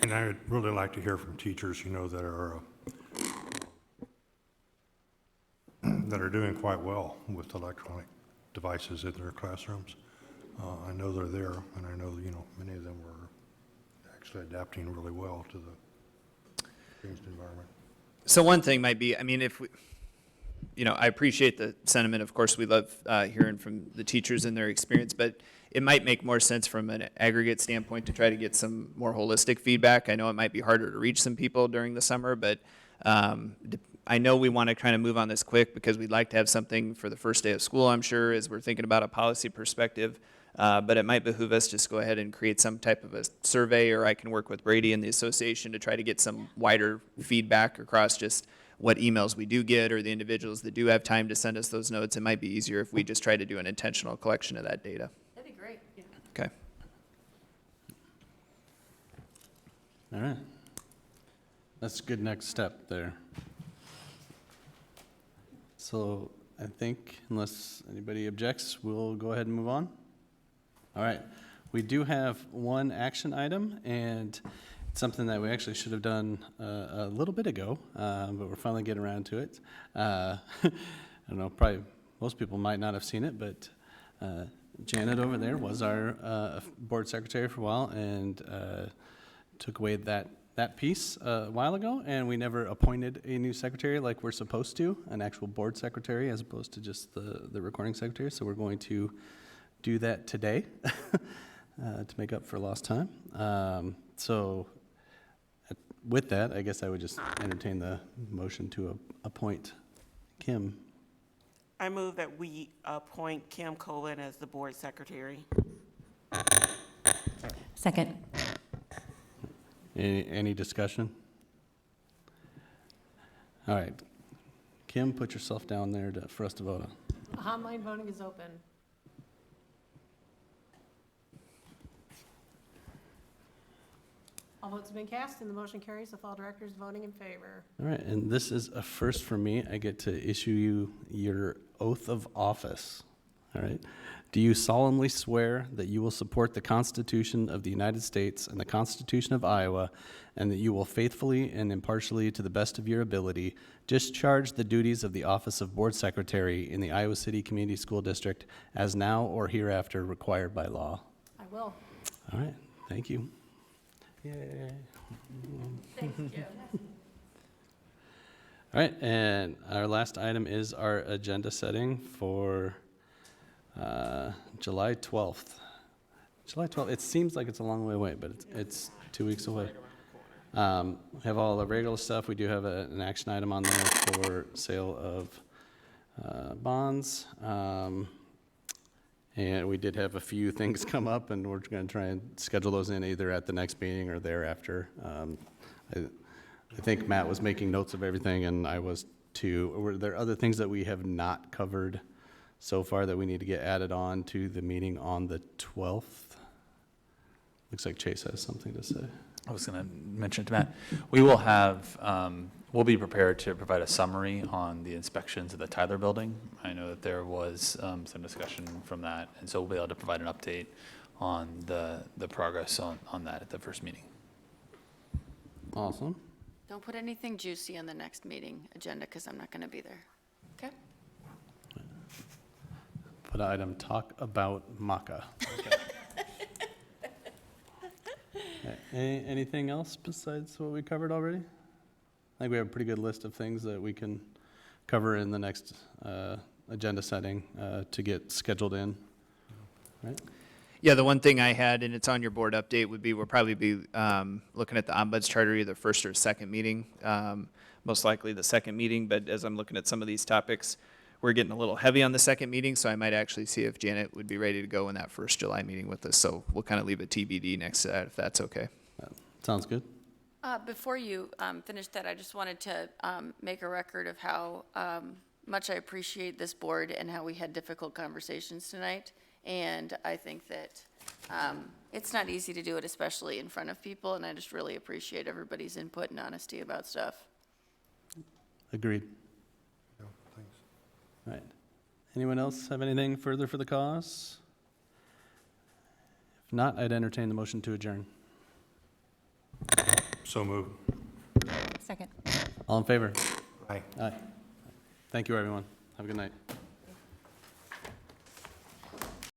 And I would really like to hear from teachers, you know, that are doing quite well with electronic devices in their classrooms. I know they're there, and I know, you know, many of them are actually adapting really well to the changed environment. So one thing might be, I mean, if we, you know, I appreciate the sentiment. Of course, we love hearing from the teachers and their experience, but it might make more sense from an aggregate standpoint to try to get some more holistic feedback. I know it might be harder to reach some people during the summer, but I know we want to kind of move on this quick because we'd like to have something for the first day of school, I'm sure, as we're thinking about a policy perspective. But it might behoove us just go ahead and create some type of a survey, or I can work with Brady and the association to try to get some wider feedback across just what emails we do get, or the individuals that do have time to send us those notes. It might be easier if we just try to do an intentional collection of that data. That'd be great. Okay. All right. That's a good next step there. So I think, unless anybody objects, we'll go ahead and move on. All right. We do have one action item, and it's something that we actually should have done a little bit ago, but we're finally getting around to it. I don't know, probably most people might not have seen it, but Janet over there was our board secretary for a while, and took away that piece a while ago, and we never appointed a new secretary like we're supposed to, an actual board secretary as opposed to just the recording secretary. So we're going to do that today to make up for lost time. So with that, I guess I would just entertain the motion to appoint Kim. I move that we appoint Kim Colvin as the board secretary. Second. Any discussion? All right. Kim, put yourself down there for us to vote on. Online voting is open. All votes have been cast, and the motion carries with all directors voting in favor. All right, and this is a first for me. I get to issue you your oath of office. All right. Do you solemnly swear that you will support the Constitution of the United States and the Constitution of Iowa, and that you will faithfully and impartially, to the best of your ability, discharge the duties of the office of Board Secretary in the Iowa City Community School District as now or hereafter required by law? I will. All right, thank you. Yay. Thank you. All right, and our last item is our agenda setting for July 12th. July 12th, it seems like it's a long way away, but it's 2 weeks away. We have all the regular stuff. We do have an action item on there for sale of bonds. And we did have a few things come up, and we're going to try and schedule those in either at the next meeting or thereafter. I think Matt was making notes of everything, and I was too. Were there other things that we have not covered so far that we need to get added on to the meeting on the 12th? Looks like Chase has something to say. I was going to mention to Matt, we will have, we'll be prepared to provide a summary on the inspections of the Tyler building. I know that there was some discussion from that, and so we'll be able to provide an update on the progress on that at the first meeting. Awesome. Don't put anything juicy on the next meeting agenda, because I'm not going to be there. Okay? Put item talk about maca. Anything else besides what we covered already? I think we have a pretty good list of things that we can cover in the next agenda setting to get scheduled in, right? Yeah, the one thing I had, and it's on your board update, would be we'll probably be looking at the Ombuds Charter either first or second meeting, most likely the second meeting. But as I'm looking at some of these topics, we're getting a little heavy on the second meeting, so I might actually see if Janet would be ready to go in that first July meeting with us. So we'll kind of leave a TBD next to that, if that's okay. Sounds good. Before you finish that, I just wanted to make a record of how much I appreciate this board and how we had difficult conversations tonight. And I think that it's not easy to do it, especially in front of people, and I just really appreciate everybody's input and honesty about stuff. Agreed. Yeah, thanks. All right. Anyone else have anything further for the cause? If not, I'd entertain the motion to adjourn. So moved. Second. All in favor? Aye. Aye. Thank you, everyone. Have a good night.